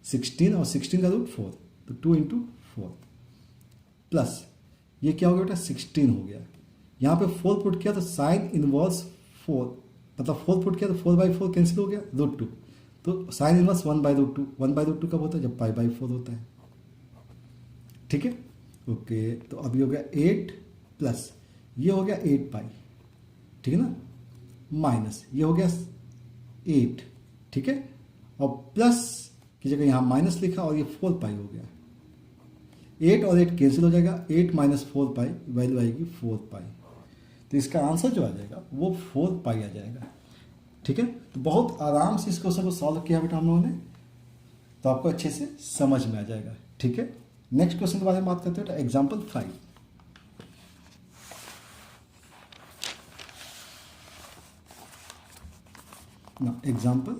16 और 16 का रूट 4, तो 2 into 4 प्लस ये क्या हो गया बेटा, 16 हो गया। यहाँ पे 4 पुट किया तो साइन इनवर्स 4, मतलब 4 पुट किया तो 4/4 कैंसिल हो गया, √2, तो साइन इनवर्स 1/√2, 1/√2 कब होता है, जब π/4 होता है, ठीक है, ओके। तो अब ये हो गया 8 प्लस ये हो गया 8π, ठीक है ना, माइनस ये हो गया 8, ठीक है, और प्लस की जगह यहाँ माइनस लिखा और ये 4π हो गया, 8 और 8 कैंसिल हो जाएगा, 8 माइनस 4π वैल्यू आएगी 4π। तो इसका आंसर जो आ जाएगा वो 4π आ जाएगा, ठीक है। तो बहुत आराम से इस क्वेश्चन को सॉल्व किया बेटा हम लोगों ने, तो आपको अच्छे से समझ में आ जाएगा, ठीक है। नेक्स्ट क्वेश्चन के बारे में बात करते हैं, एग्जाम्पल 5। एग्जाम्पल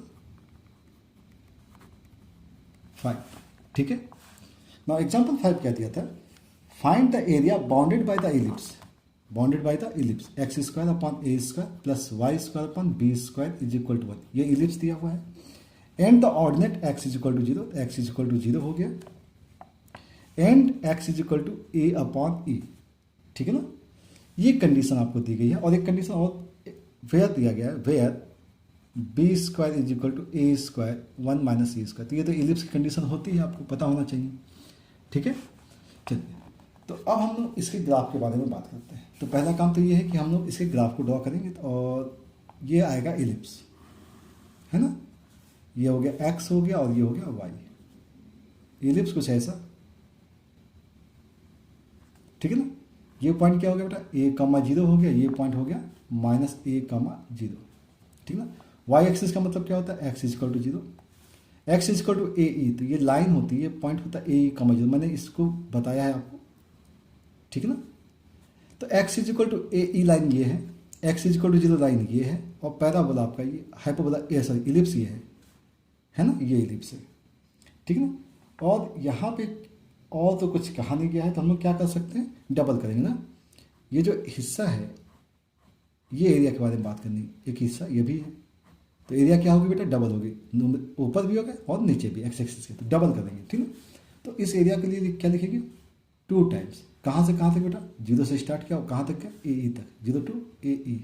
5, ठीक है। नाउ एग्जाम्पल 5 क्या दिया था, find the area bounded by the ellipse, x² upon a² plus y² upon b² is equal to 1। ये इलिप्स दिया हुआ है, and the ordinate x is equal to 0, x is equal to 0 हो गया, and x is equal to a upon e, ठीक है ना। ये कंडीशन आपको दी गई है, और एक कंडीशन और वेयर दिया गया है, where b² is equal to a² 1 minus e²। तो ये तो इलिप्स की कंडीशन होती है, आपको पता होना चाहिए, ठीक है। चलिए, तो अब हम लोग इसके ग्राफ के बारे में बात करते हैं। तो पहला काम तो ये है कि हम लोग इसके ग्राफ को ड्रॉ करेंगे, और ये आएगा इलिप्स, है ना, ये हो गया x हो गया और ये हो गया y, इलिप्स कुछ ऐसा, ठीक है ना। ये पॉइंट क्या हो गया बेटा, a,0 हो गया, ये पॉइंट हो गया -a,0, ठीक है ना। y एक्सिस का मतलब क्या होता है, x is equal to 0, x is equal to a e, तो ये लाइन होती है, पॉइंट होता है ए ई कॉमा जीरो, मैंने इसको बताया है आपको, ठीक है ना। तो x is equal to a e line ये है, x is equal to zero line ये है, और पैराबोला आपका ये हाइपरबोला ए सॉरी इलिप्स ये है ना, ये इलिप्स है, ठीक है ना। और यहाँ पे और तो कुछ कहा नहीं गया है, तो हम लोग क्या कर सकते हैं, डबल करेंगे ना। ये जो हिस्सा है ये एरिया के बारे में बात करनी, एक हिस्सा ये भी है, तो एरिया क्या होगी बेटा, डबल होगी, ऊपर भी होगा और नीचे भी एक्स एक्सिस के, तो डबल कर देंगे, ठीक है। तो इस एरिया के लिए क्या लिखेंगे, 2 टाइम्स, कहाँ से कहाँ तक बेटा, जीरो से स्टार्ट किया और कहाँ तक क्या, ए ई तक, 0 टू ए ई,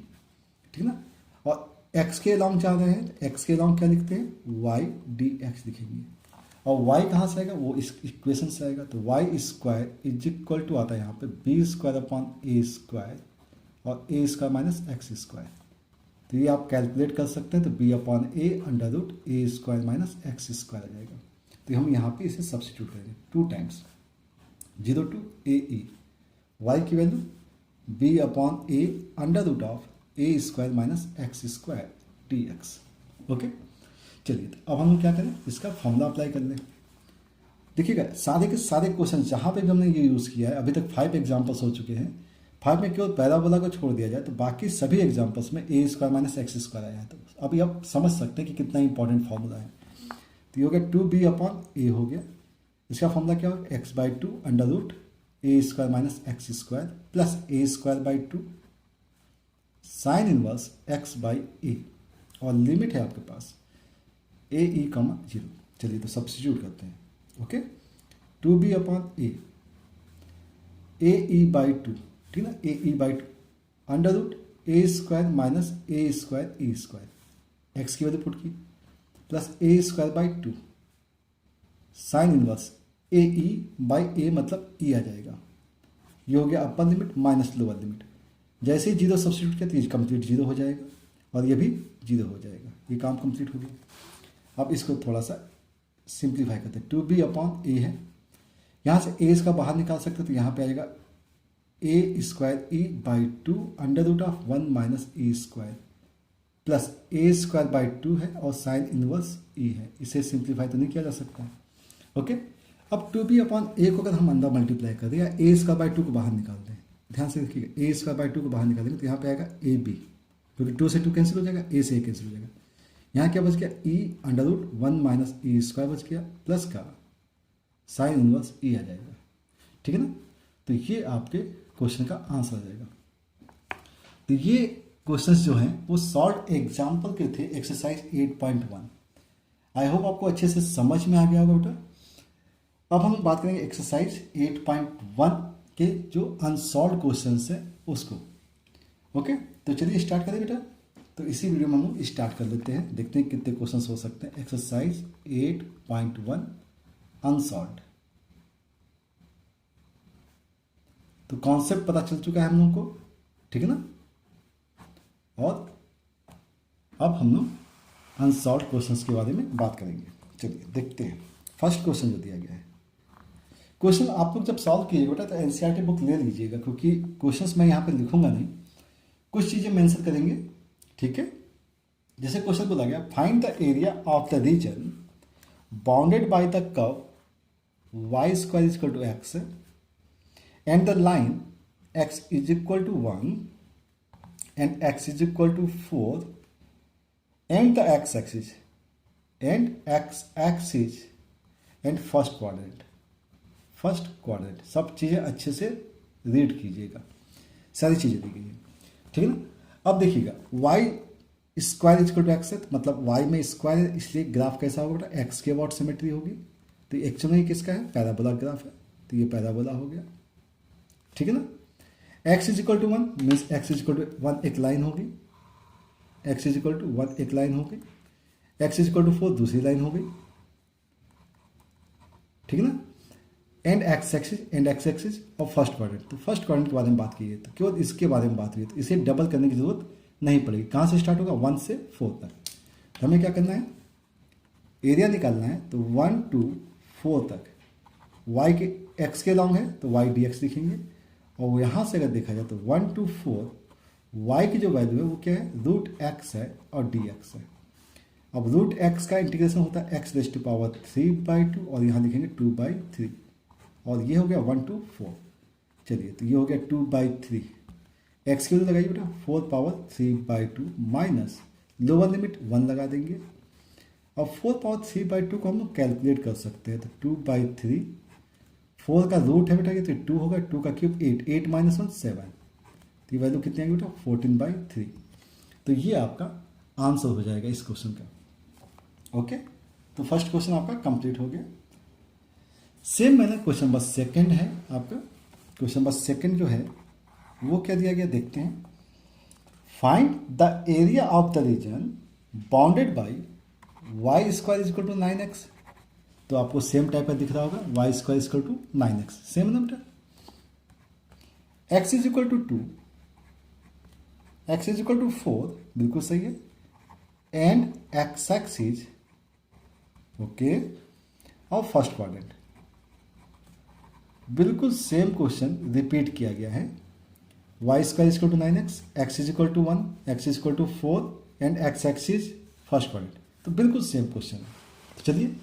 ठीक है ना। और एक्स के अलॉन्ग चाह रहे हैं, तो एक्स के अलॉन्ग क्या लिखते हैं, वाई डी एक्स लिखेंगे, और y कहाँ से आएगा, वो इस इक्वेशन से आएगा, तो y square is equal to आता है यहाँ पे b square upon a square और a square minus x square, तो ये आप कैलकुलेट कर सकते हैं, तो b upon a under root a square minus x square आ जाएगा। तो हम यहाँ पे इसे सब्सटीट्यूट करेंगे, 2 times 0 to a e, y की value b upon a under root of a square minus x square d x. Okay, चलिए तो अब हम क्या करें, इसका फॉर्मूला अप्लाई कर लें। देखिएगा सारे के सारे क्वेश्चन जहाँ पे भी हमने ये यूज़ किया है, अभी तक 5 एग्जाम्पल्स हो चुके हैं, 5 में केवल पैराबोला को छोड़ दिया जाए तो बाकी सभी एग्जाम्पल्स में ए स्क्वायर माइनस एक्स स्क्वायर आया है। तो अभी आप समझ सकते हैं कि कितना इंपॉर्टेंट फॉर्मूला है। तो ये हो गया 2b अपॉन ए हो गया, इसका फॉर्मूला क्या होगा, x/2 under root a square minus x square plus a square by 2 sine inverse x/a, और लिमिट है आपके पास ए ई कॉमा जीरो। चलिए तो सब्स्टिट्यूट करते हैं। Okay, 2b upon a e by 2, ठीक ना, a e by 2 under root a square minus a square e square, x की वजह पुट की, plus a square by 2 sine inverse a e by a, मतलब e आ जाएगा। ये हो गया upper limit minus lower limit, जैसे ही जीरो सब्स्टिट्यूट किया तो ये कंप्लीट जीरो हो जाएगा और ये भी जीरो हो जाएगा, ये काम कंप्लीट हो गया। अब इसको थोड़ा सा सिंप्लीफाई करते हैं, 2b अपॉन ए है, यहाँ से ए इसका बाहर निकाल सकते तो यहाँ पे आएगा a square e by 2 under root of 1 minus e square plus a square by 2 है और साइन इनवर्स ई है, इसे सिंप्लीफाई तो नहीं किया जा सकता है। ओके, अब 2b अपॉन ए को अगर हम अंदर मल्टीप्लाई कर दें या ए स्क्वायर बाई 2 को बाहर निकाल दें, ध्यान से देखिएगा, ए स्क्वायर बाई 2 को बाहर निकालेंगे तो यहाँ पे आएगा ए बी, क्योंकि 2 से 2 कैंसिल हो जाएगा, ए से ए कैंसिल हो जाएगा। यहाँ क्या बच गया, ई under root 1 minus e square बच गया प्लस का साइन इनवर्स ई आ जाएगा, ठीक है ना। तो ये आपके क्वेश्चन का आंसर आ जाएगा। तो ये क्वेश्चंस जो हैं वो शॉर्ट एग्जाम्पल के थे, एक्सरसाइज 8.1। आई होप आपको अच्छे से समझ में आ गया होगा बेटा। अब हम बात करेंगे एक्सरसाइज 8.1 के जो अनसॉल्व क्वेश्चंस है उसको। ओके, तो चलिए स्टार्ट करें बेटा। तो इसी वीडियो में हम लोग स्टार्ट कर लेते हैं, देखते हैं कितने क्वेश्चंस हो सकते हैं। Exercise 8.1 unsolved. तो कॉन्सेप्ट पता चल चुका है हम लोग को, ठीक है ना। और अब हम लोग अनसॉल्व्ड क्वेश्चंस के बारे में बात करेंगे। चलिए देखते हैं फर्स्ट क्वेश्चन जो दिया गया है। क्वेश्चन आप लोग जब सॉल्व कीजिएगा बेटा तो एनसीईआरटी बुक ले लीजिएगा, क्योंकि क्वेश्चंस मैं यहाँ पे लिखूंगा नहीं, कुछ चीज़ें मेंशन करेंगे, ठीक है। जैसे क्वेश्चन बोला गया, find the area of the region bounded by the curve y square is equal to x and the line x is equal to 1 and x is equal to 4 and the x-axis and first quadrant। सब चीज़ें अच्छे से read कीजिएगा, सारी चीज़ें दी गई हैं, ठीक है ना। अब देखिएगा y square equal to x है, मतलब y में स्क्वायर है, इसलिए ग्राफ कैसा होगा बेटा, x के अबाउट सिमेट्री होगी। तो एक्चुअली किसका है, पैराबोला ग्राफ है, तो ये पैराबोला हो गया, ठीक है ना। x is equal to 1 means x is equal to 1 एक लाइन होगी, x इज इक्वल टू 1 एक लाइन होगी, x इज इक्वल टू 4 दूसरी लाइन हो गई, ठीक है ना। एंड x एक्सिस और फर्स्ट क्वाड्रेंट। तो फर्स्ट क्वाड्रेंट के बारे में बात की है तो केवल इसके बारे में बात हुई है, तो इसे डबल करने की जरूरत नहीं पड़ेगी। कहाँ से स्टार्ट होगा, 1 से 4 तक। तो हमें क्या करना है, एरिया निकालना है। तो 1 to 4 तक y के x के लॉन्ग है तो y dx लिखेंगे, और यहाँ से अगर देखा जाए तो 1 to 4 y की जो वैल्यू है वो क्या है, रूट x है और dx है। अब रूट एक्स का इंटीग्रेशन होता है एक्स रेज टू पावर 3/2 और यहाँ लिखेंगे 2/3 और ये हो गया 1 to 4। चलिए तो ये हो गया 2/3। एक्स की वैल्यू लगाइए बेटा 4 पावर 3/2 माइनस लोअर लिमिट 1 लगा देंगे। अब 4 पावर 3/2 को हम लोग कैलकुलेट कर सकते हैं। तो 2/3, 4 का रूट है बेटा ये, तो 2 होगा, 2 का क्यूब 8, 8 माइनस 1 7, तो ये वैल्यू कितनी आएगी बेटा 14/3। तो ये आपका आंसर हो जाएगा इस क्वेश्चन का। ओके, तो फर्स्ट क्वेश्चन आपका कंप्लीट हो गया। सेम मैंने क्वेश्चन नंबर सेकंड है आपका। क्वेश्चन नंबर सेकंड जो है वो क्या दिया गया देखते हैं। Find the area of the region bounded by y square is equal to 9x। तो आपको सेम टाइप का दिख रहा होगा, y square is equal to 9x, same ना बेटा। x is equal to 2, x is equal to 4, बिल्कुल सही है। एंड x एक्सिस ओके और फर्स्ट क्वाड्रेंट, बिल्कुल सेम क्वेश्चन रिपीट किया गया है। Y square is equal to 9x, x is equal to 1, x is equal to 4 and x axis first quadrant, तो बिल्कुल सेम क्वेश्चन है। तो चलिए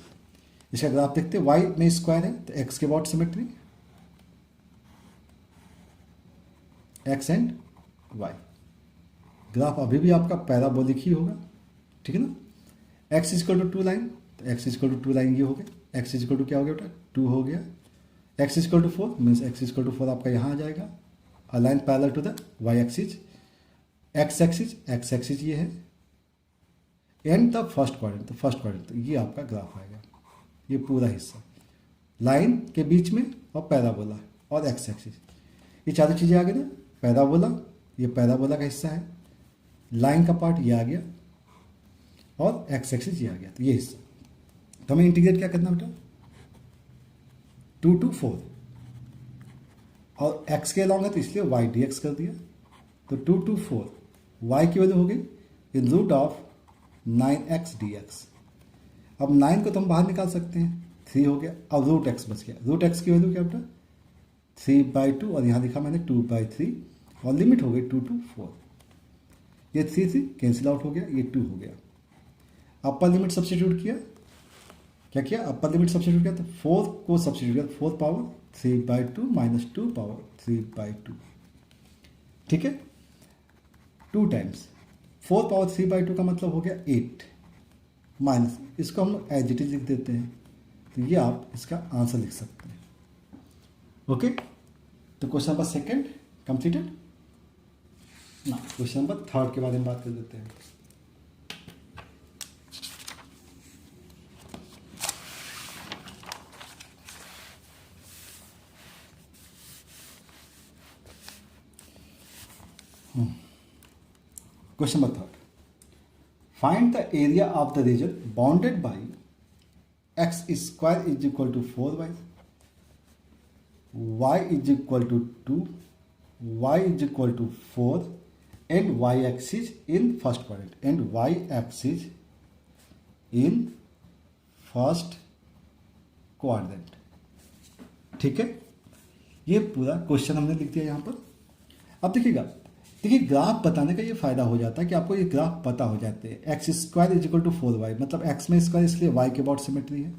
इसका ग्राफ देखते हैं। y में स्क्वायर है तो x के about symmetry, x and y। Graph अभी भी आपका पैराबोलिक ही होगा, ठीक है ना। x is equal to 2 line, तो x is equal to 2 line ये हो गया। x इज इक्वल टू क्या हो गया बेटा 2 हो गया। x is equal to 4 means x is equal to 4 आपका यहाँ आ जाएगा, a line parallel to the y axis. x axis ये है एंड द फर्स्ट क्वाड्रेंट, तो फर्स्ट क्वाड्रेंट, तो ये आपका ग्राफ आएगा। ये पूरा हिस्सा लाइन के बीच में और पैराबोला और x एक्सिस, ये चारों चीज़ें आ गई ना। पैराबोला, ये पैराबोला का हिस्सा है, लाइन का पार्ट ये आ गया और x एक्सिस ये आ गया, तो ये हिस्सा। तो हमें इंटीग्रेट क्या करना बेटा 2 to 4 और x के अलॉन्ग है तो इसलिए y dx कर दिया। तो 2 to 4 y की वैल्यू हो गई इन रूट ऑफ 9x dx। अब 9 को तो हम बाहर निकाल सकते हैं, 3 हो गया। अब रूट x बच गया। रूट x की वैल्यू क्या बेटा 3/2 और यहाँ लिखा मैंने 2/3 और लिमिट हो गई 2 to 4। ये 3 कैंसिल आउट हो गया, ये 2 हो गया। अपर लिमिट सब्स्टिट्यूट किया, क्या किया अपर लिमिट सब्स्टिट्यूट किया, तो 4 को सब्स्टिट्यूट किया, 4 पावर 3/2 माइनस 2 पावर 3/2, ठीक है। 2 टाइम्स 4 पावर 3/2 का मतलब हो गया 8 माइनस, इसको हम लोग एज इट इज लिख देते हैं, तो ये आप इसका आंसर लिख सकते हैं। ओके, तो क्वेश्चन नंबर सेकंड कंप्लीटेड ना। क्वेश्चन नंबर थर्ड के बारे में बात कर देते हैं। Question number third, find the area of the region bounded by x square is equal to 4y, y is equal to 2, y is equal to 4 and y axis in first quadrant and y axis in first quadrant, ठीक है। ये पूरा question हमने लिख दिया यहाँ पर। अब देखिएगा, देखिए ग्राफ बताने का ये फायदा हो जाता है कि आपको ये ग्राफ पता हो जाते हैं। X square is equal to 4y, मतलब x में स्क्वायर इसलिए y के अबाउट सिमेट्री है,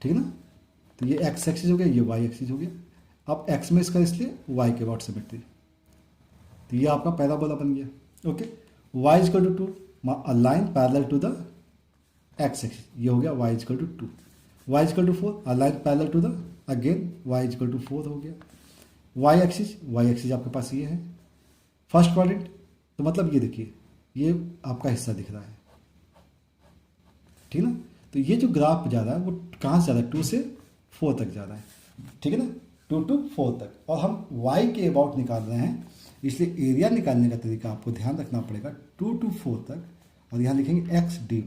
ठीक है ना। तो ये x एक्सिस हो गया, ये y एक्सिस हो गया। अब x में स्क्वायर इसलिए y के अबाउट सिमेट्री, तो ये आपका पैराबोला बन गया। Okay, y is equal to 2, a line parallel to the x axis, ये हो गया y is equal to 2, y is equal to 4 a line parallel to the again y is equal to 4 हो गया। y एक्सिस आपके पास ये है फर्स्ट क्वाड्रेंट, तो मतलब ये देखिए ये आपका हिस्सा दिख रहा है, ठीक है ना। तो ये जो ग्राफ जा रहा है वो कहाँ से जा रहा है 2 से 4 तक जा रहा है, ठीक है ना, 2 to 4 तक। और हम y के अबाउट निकाल रहे हैं, इसलिए एरिया निकालने का तरीका आपको ध्यान रखना पड़ेगा 2 to 4 तक, और यहाँ लिखेंगे x dy।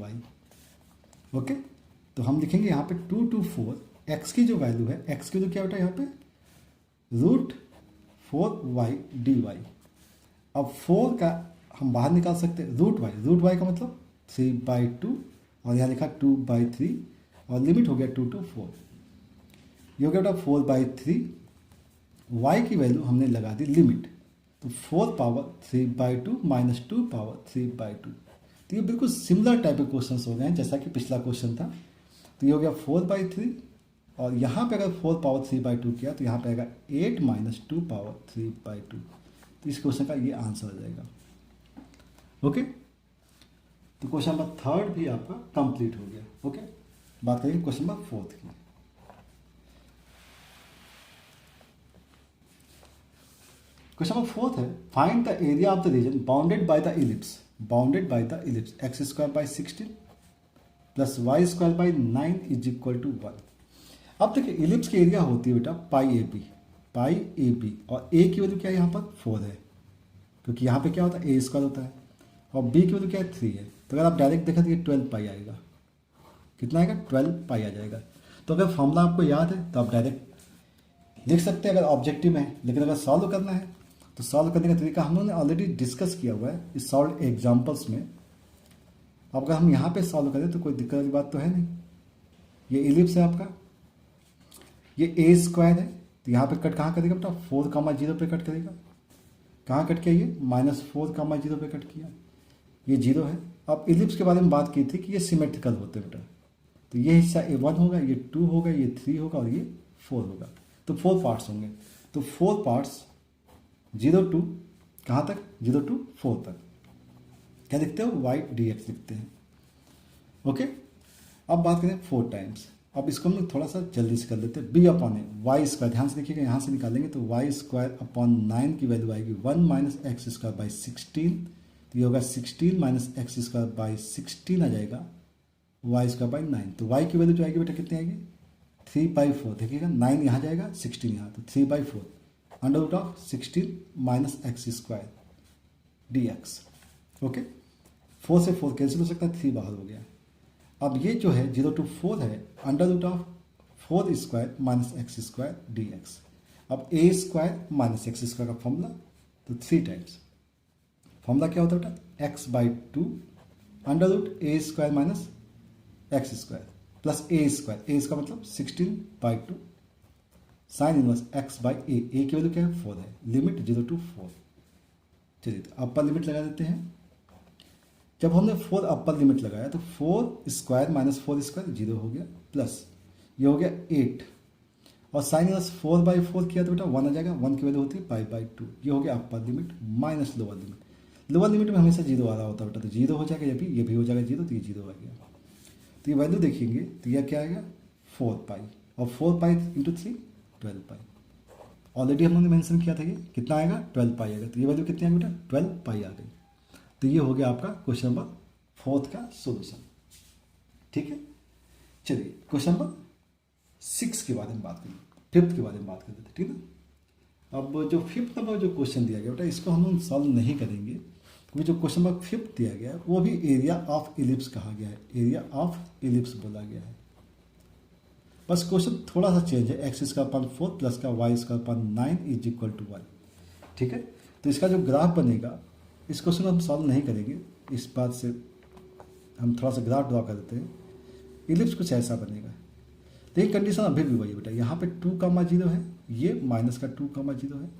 ओके, तो हम लिखेंगे यहाँ पे 2 to 4, x की जो वैल्यू है, x की जो क्या बेटा यहाँ पे रूट 4y dy। अब 4 का हम बाहर निकाल सकते हैं रूट y का मतलब 3/2 और यहाँ लिखा 2/3 और लिमिट हो गया 2 to 4, ये हो गया बेटा 4/3। y की वैल्यू हमने लगा दी लिमिट, तो 4 पावर 3/2 माइनस 2 पावर 3/2, तो ये बिल्कुल सिमिलर टाइप के क्वेश्चन हो गए हैं जैसा कि पिछला क्वेश्चन था। तो ये हो गया 4/3 और यहाँ पे अगर 4 पावर 3/2 किया तो यहाँ पे आएगा 8 - 2 पावर 3/2। तो इस क्वेश्चन का ये आंसर हो जाएगा। ओके, तो क्वेश्चन नंबर 3 भी आपका कंप्लीट हो गया। ओके, बात करेंगे क्वेश्चन नंबर 4 की। क्वेश्चन नंबर 4 है, find the area of the region bounded by the ellipse x² / 16 + y² / 9 = 1। अब देखिए इलिप्स की एरिया होती है बेटा पाई ए बी और ए की वैल्यू क्या है यहाँ पर 4 है, क्योंकि यहाँ पे क्या होता है a² होता है, और बी की वैल्यू क्या है 3 है। तो अगर आप डायरेक्ट देखें तो ये 12 पाई आएगा। कितना आएगा? 12 पाई आ जाएगा। तो अगर फॉर्मूला आपको याद है तो आप डायरेक्ट लिख सकते हैं अगर ऑब्जेक्टिव में है, लेकिन अगर सॉल्व करना है तो सॉल्व करने का तरीका हम लोगों ने ऑलरेडी डिस्कस किया हुआ है इस सॉल्व एग्जाम्पल्स में। अब अगर हम यहाँ पे सॉल्व करें तो कोई दिक्कत वाली बात तो है नहीं। ये इलिप्स है आपका, ये a² है, तो यहाँ पे कट कहाँ करेगा बेटा? 4,0 पे कट करेगा। कहाँ कट किया? ये -4,0 पे कट किया, ये 0 है। अब इलिप्स के बारे में बात की थी कि ये सिमेट्रिकल होते हैं बेटा, तो ये हिस्सा A1 होगा, ये 2 होगा, ये 3 होगा और ये 4 होगा। तो 4 पार्ट्स होंगे। तो 4 पार्ट्स 0 to कहाँ तक? 0 to 4 तक क्या लिखते हो? y dx लिखते हैं। ओके, अब बात करें 4 टाइम्स। अब इसको हम लोग थोड़ा सा जल्दी से कर लेते हैं। b/a y², ध्यान से देखिएगा, यहाँ से निकालेंगे तो y²/9 की वैल्यू आएगी 1 - x² / 16। तो ये होगा 16 - x² / 16 आ जाएगा y² / 9। तो y की वैल्यू जो आएगी बेटा कितनी आएगी? 3/4। देखिएगा 9 यहाँ जाएगा, 16 यहाँ, तो 3/4 √ 16 - x² dx। ओके, 4 से 4 कैंसिल हो सकता है, 3 बाहर हो गया। अब ये जो है 0 to 4 है √ 4² - x² dx। अब a² - x² का फॉर्मूला, तो 3 टाइम्स। फॉर्मूला क्या होता है बेटा? x/2 √a² - x² plus a² मतलब 16/2 साइन इनवर्स x/a। a की वैल्यू क्या है? 4 है। Limit 0 to 4। चलिए तो अपर लिमिट लगा देते हैं। जब हमने 4 अपर लिमिट लगाया तो 4² - 4² 0 हो गया, प्लस ये हो गया 8 और साइन इनवर्स 4/4 किया तो बेटा 1 आ जाएगा। 1 की वैल्यू होती है π/2। ये हो गया upper limit minus lower limit. Lower limit में हमेशा 0 आ रहा होता है बेटा, तो 0 हो जाएगा, ये भी हो जाएगा 0, तो ये 0 आ गया। तो ये वैल्यू देखेंगे तो यह क्या आएगा? 4π, और 4π × 3 12π। ऑलरेडी हम लोगों ने मेंशन किया था कि कितना आएगा? 12π आएगा। तो ये वैल्यू कितनी आएगी बेटा? 12π आ गई। तो ये हो गया आपका क्वेश्चन नंबर 4 का सोल्यूशन। ठीक है, चलिए क्वेश्चन नंबर 6 के बारे में बात करें, 5th के बारे में बात करते थे। ठीक है, अब जो 5th नंबर जो क्वेश्चन दिया गया बेटा इसको हम लोग सॉल्व नहीं करेंगे, क्योंकि जो क्वेश्चन नंबर 5th दिया गया है वो भी एरिया ऑफ इलिप्स कहा गया है, एरिया ऑफ इलिप्स बोला गया है। बस क्वेश्चन थोड़ा सा चेंज है, x² + 4 + y² / 9 = 1। ठीक है, तो इसका जो ग्राफ बनेगा इस क्वेश्चन को हम सॉल्व नहीं करेंगे, इस बात से हम थोड़ा सा ग्राफ ड्रॉ कर देते हैं। इलिप्स कुछ ऐसा बनेगा। तो ये कंडीशन अभी भी वही है बेटा, यहाँ पे 2,0 है, ये -2,0 है,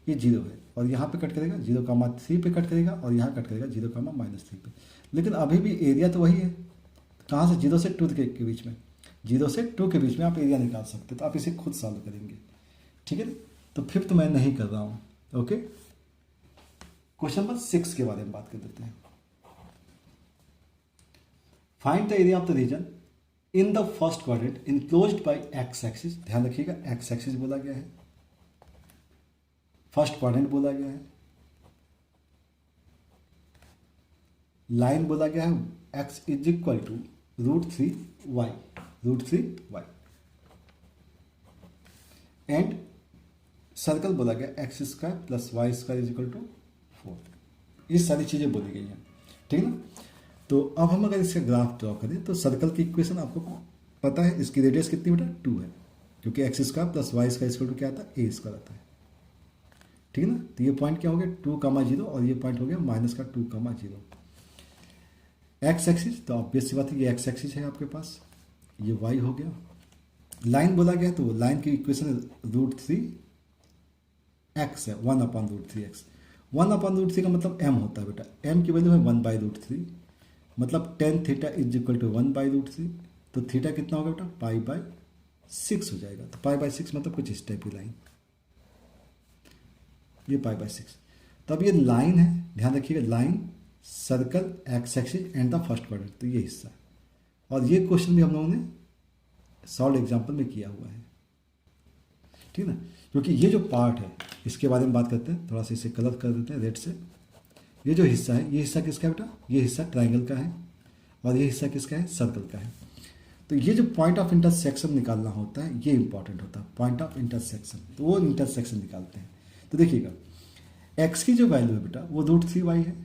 ये 0 है, और यहाँ पे कट करेगा 0,3 पे कट करेगा, और यहाँ कट करेगा 0,-3 पे। लेकिन अभी भी एरिया तो वही है। कहाँ से? 0 से 2 के बीच में, 0 से 2 के बीच में आप एरिया निकाल सकते, तो आप इसे खुद सॉल्व करेंगे। ठीक है, तो 5th मैं नहीं कर रहा हूँ। ओके, क्वेश्चन नंबर 6 के बारे में बात कर देते हैं। Find the area of the region in the first quadrant enclosed by x axis. ध्यान रखिएगा, एक्स एक्सिस बोला गया है, फर्स्ट क्वाड्रेंट बोला गया है, लाइन बोला गया है x = √3y एंड सर्कल बोला गया x² + y² = 4। ये सारी चीजें बोली गई हैं। ठीक है ना, तो अब हम अगर इसका ग्राफ ड्रॉ करें तो सर्कल की इक्वेशन आपको पता है, इसकी रेडियस कितनी बेटा? 2 है, क्योंकि x² + y² क्या आता है? a² आता है। ठीक है ना, तो ये पॉइंट क्या हो गया? 2,0 और ये पॉइंट हो गया -2,0। एक्स एक्सिस, तो ऑब्वियस सी बात है ये एक्स एक्सिस है आपके पास, ये y हो गया। लाइन बोला गया तो लाइन की इक्वेशन √3x है, 1/√3x। 1/√3 का मतलब m होता है बेटा, m की वैल्यू है 1/√3, मतलब tan theta is equal to 1/√3, तो थीटा कितना होगा बेटा, π/6 हो जाएगा। तो π/6 मतलब कुछ इस टाइप की लाइन, ये π/6। तो अब ये लाइन है, ध्यान रखिएगा, line, circle, x axis and the first quadrant, तो ये हिस्सा। और ये क्वेश्चन भी हम लोगों ने सॉल्व एग्जाम्पल में किया हुआ है, ठीक है ना। क्योंकि ये जो पार्ट है इसके बारे में बात करते हैं, थोड़ा सा इसे कलर कर देते हैं रेड से। ये जो हिस्सा है, ये हिस्सा किसका है बेटा, ये हिस्सा ट्राइंगल का है और ये हिस्सा किसका है, सर्कल का है। तो ये जो पॉइंट ऑफ इंटरसेक्शन निकालना होता है ये इंपॉर्टेंट होता है, पॉइंट ऑफ इंटरसेक्शन, तो वो इंटरसेक्शन निकालते हैं। तो देखिएगा एक्स की जो वैल्यू है बेटा वो √3y है।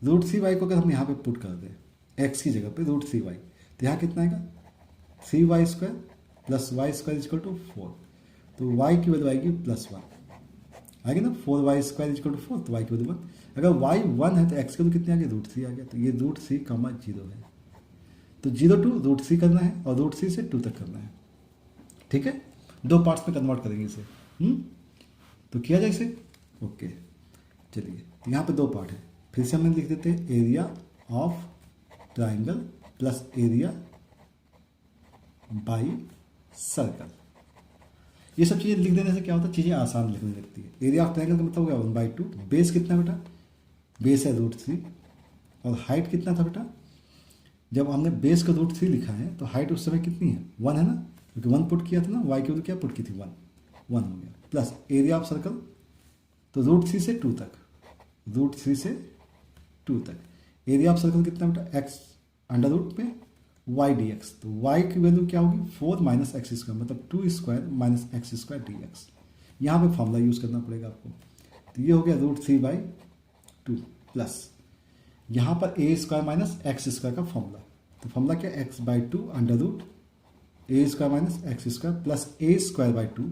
√3y को अगर हम यहाँ पे पुट कर दें एक्स की जगह पे √3y, तो यहाँ कितना आएगा, 3y² + y² = 4, तो y की वैल्यू आएगी +1 आएगी ना, 4y² = 4, तो y की वैल्यू 1। अगर y 1 है तो x की वैल्यू कितनी आ गई, √3 आ गया। तो ये √3, 0 है, तो 0 to √3 करना है और √3 से 2 तक करना है, ठीक है। दो पार्ट्स में कन्वर्ट करेंगे इसे, तो किया जाए इसे, ओके। चलिए यहाँ पे दो पार्ट है, फिर से हम लिख देते हैं area of triangle plus area by circle. ये सब चीज़ें लिख देने से क्या होता है, चीज़ें आसान लिखने लगती है। एरिया ऑफ ट्राइंगल का मतलब हो गया 1/2, बेस कितना बेटा, बेस है √3, और हाइट कितना था बेटा, जब हमने बेस का √3 लिखा है तो हाइट उस समय कितनी है, 1 है ना, क्योंकि 1 पुट किया था ना, y की वैल्यू क्या पुट की थी, 1 हो गया, प्लस एरिया ऑफ सर्कल, तो √3 से 2 तक, √3 से 2 तक एरिया ऑफ सर्कल कितना बेटा, x अंडर रूट में y dx, तो y की वैल्यू क्या होगी, 4 - x², मतलब 2² - x² dx। यहाँ पे फॉर्मूला यूज़ करना पड़ेगा आपको, तो ये हो गया √3/2 प्लस यहाँ पर a² - x² का फॉर्मूला, तो फॉर्मूला क्या, x/2 under root a² - x² plus a²/2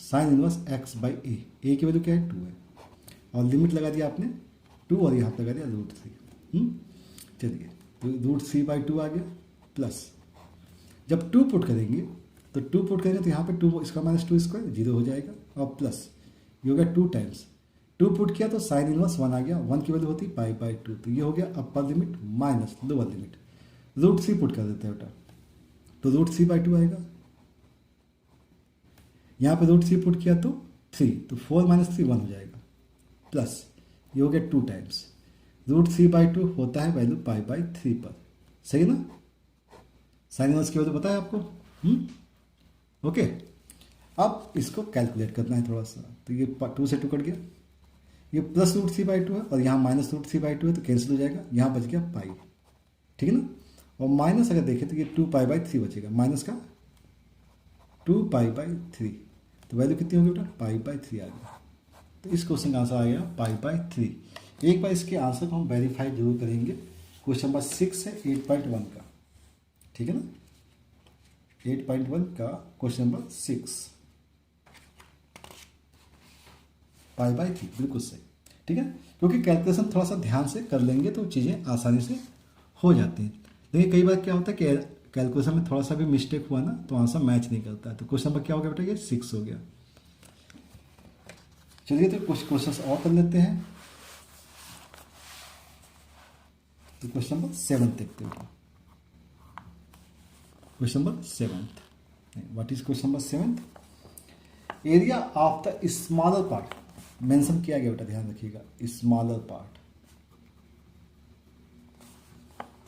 sine inverse x/a, a की वैल्यू क्या है, 2 है, और लिमिट लगा दिया आपने 2 और यहाँ पे लगा दिया √3। चलिए तो √3/2 आ गया, प्लस जब 2 पुट करेंगे तो यहाँ पे 2 इसका -2² 0 हो जाएगा, और प्लस ये हो गया 2 टाइम्स 2 पुट किया तो साइन इनवर्स 1 आ गया, 1 की वैल्यू होती π/2, तो ये हो गया upper limit minus lower limit. √3 put कर देते हैं बेटा, तो √3/2 आएगा, यहाँ पे √3 पुट किया तो 3, तो 4 - 3 1 हो जाएगा, प्लस ये हो गया 2 टाइम्स √3/2 होता है वैल्यू π/3 पर, सही ना। साइन इनवर्स की वैल्यू पता है आपको, ओके। अब इसको कैलकुलेट करना है थोड़ा सा, तो ये 2 से 2 कट गया, ये प्लस √3/2 है और यहाँ माइनस √3/2 है, तो कैंसिल हो जाएगा, यहाँ बच गया पाई, ठीक है ना। और माइनस अगर देखें तो ये 2π/3 बचेगा, माइनस का 2π/3, तो वैल्यू कितनी होगी बेटा, π/3 आ गया। तो इस क्वेश्चन का आंसर आ गया π/3। एक बार इसके आंसर को हम वेरीफाई जरूर करेंगे। क्वेश्चन नंबर 6 है 8.1 का, ठीक है ना, 8.1 का क्वेश्चन नंबर 6, π/3 बिल्कुल सही, ठीक है। क्योंकि कैलकुलेशन थोड़ा सा ध्यान से कर लेंगे तो चीज़ें आसानी से हो जाती हैं, लेकिन कई बार क्या होता है कि कैलकुलेशन में थोड़ा सा भी मिस्टेक हुआ ना तो आंसर मैच नहीं करता है। तो क्वेश्चन नंबर क्या हो गया बेटा, ये 6 हो गया। चलिए तो कुछ क्वेश्चन और कर लेते हैं। तो क्वेश्चन नंबर 7 देखते हैं। Question number 7, what is question number 7, area of the smaller part mention किया गया बेटा, ध्यान रखिएगा, स्मॉलर पार्ट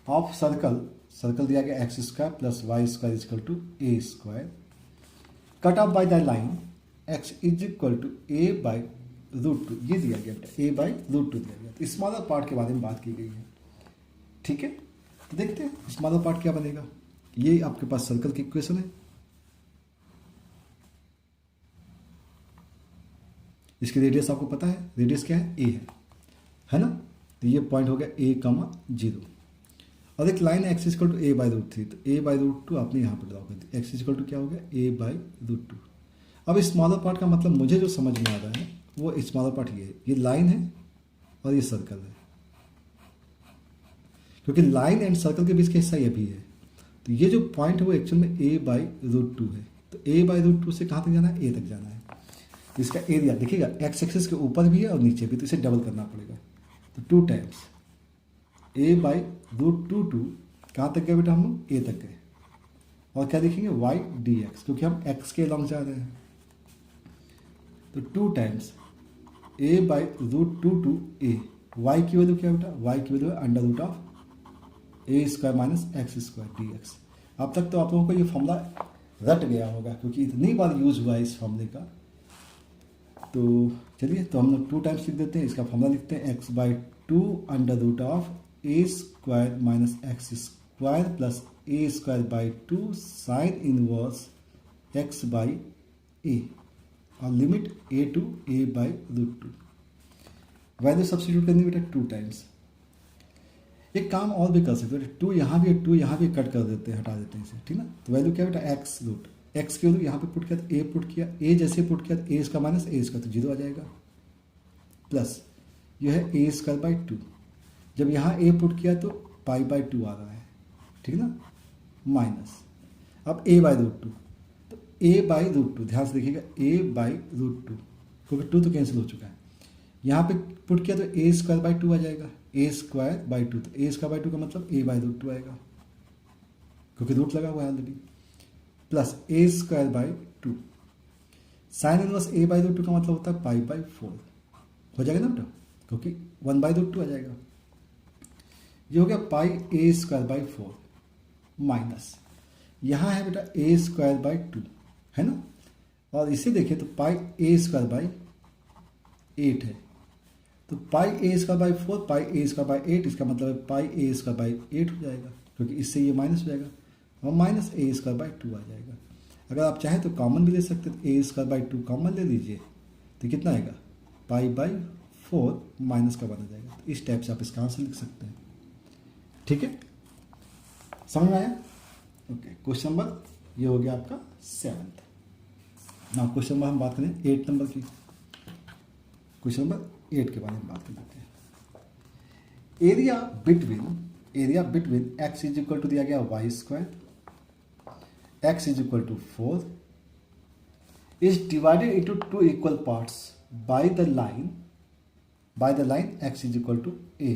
ऑफ सर्कल दिया गया x² + y² = a², cut off bye the line x = a/√2, ये दिया गया बेटा, a/√2 दिया गया। तो स्मॉलर पार्ट के बारे में बात की गई है, ठीक है। तो देखते हैं स्मॉलर पार्ट क्या बनेगा। ये आपके पास सर्कल की इक्वेशन है, इसकी रेडियस आपको पता है, रेडियस क्या है, a है ना। तो ये पॉइंट हो गया a, 0, और एक लाइन x = a/√3, तो a/√2 आपने यहाँ पर ड्रॉ कर दी, x = क्या हो गया, a/√2। अब स्मॉलर पार्ट का मतलब मुझे जो समझ में आ रहा है वो स्मॉलर पार्ट ये है, ये लाइन है और ये सर्कल है, क्योंकि लाइन एंड सर्कल के बीच का हिस्सा ये भी है। तो ये जो पॉइंट है वो एक्चुअल में a/√2 है, तो a/√2 से कहाँ तक जाना है, a तक जाना है। तो इसका एरिया देखिएगा, x एक्सिस के ऊपर भी है और नीचे भी, तो इसे डबल करना पड़ेगा, तो 2 times a by root two to, कहाँ तक गए बेटा हम लोग, ए तक गए, और क्या लिखेंगे वाई डी एक्स, क्योंकि हम एक्स के लॉन्ग जा रहे हैं। तो 2 times a by root two to a, y की वैल्यू क्या बेटा, वाई की वैल्यू है under root of a square minus x square d x. अब तक तो आप लोगों को ये फॉर्मूला रट गया होगा, क्योंकि इतनी बार यूज हुआ है इस फॉर्मूले का। तो चलिए, तो हम लोग 2 टाइम्स लिख देते हैं, इसका फॉर्मूला लिखते हैं x by two under root of a square minus x square plus a square by two sine inverse x by a, और limit a to a by root two. Value substitute करनी बेटा 2 times. एक काम और भी कर सकते हो, 2 यहाँ भी 2 यहाँ भी कट कर देते हैं, हटा देते हैं इसे, ठीक ना। तो वैल्यू क्या बेटा एक्स रूट, एक्स की वैल्यू यहाँ पे पुट किया, ए पुट किया, ए जैसे पुट किया तो ए इसका माइनस ए इसका तो 0 आ जाएगा, प्लस यह है ए स्क्वायर बाई टू, जब यहाँ ए पुट किया तो पाई बाई टू आ रहा है, ठीक ना, माइनस अब ए बाई रूट टू, तो ए बाई रूट टू, ध्यान से देखिएगा ए बाई रूट टू, क्योंकि 2 तो कैंसिल हो चुका है, यहाँ पे पुट किया तो ए स्क्वायर बाई टू आ जाएगा, ए स्क्वायर बाई टू, तो ए स्क्वायर बाई टू का मतलब ए बाई रूट टू आएगा, क्योंकि रूट लगा हुआ है already, plus a square by two, sine inverse a by root two का मतलब होता है पाई बाई 4, हो जाएगा ना बेटा, क्योंकि 1 बाई रूट टू आ जाएगा। ये हो गया पाई ए स्क्वायर बाई 4 माइनस, यहाँ है बेटा ए स्क्वायर बाई टू, है ना, और इसे देखिए तो पाई ए स्क्वायर बाई 8 है, तो pi a square by 4 pi a square by 8, इसका मतलब है पाई ए स्क्वायर बाई 8 हो जाएगा, क्योंकि इससे ये माइनस हो जाएगा, और माइनस ए स्क्वायर बाई 2 आ जाएगा। अगर आप चाहें तो कॉमन भी ले सकते हैं, ए स्क्वायर बाई 2 कॉमन ले लीजिए, तो कितना आएगा पाई बाई 4 माइनस का 1 आ जाएगा। तो इस टाइप से आप इसका आंसर लिख सकते हैं, ठीक है, समझ में आया। ओके, क्वेश्चन नंबर ये हो गया आपका 7th। ना क्वेश्चन नंबर हम बात करें 8 नंबर की, क्वेश्चन नंबर 8 के बारे में बात कर लेते हैं। Area between x is equal to दिया गया y square, x is equal to 4 is divided into 2 equal parts by the line x is equal to a,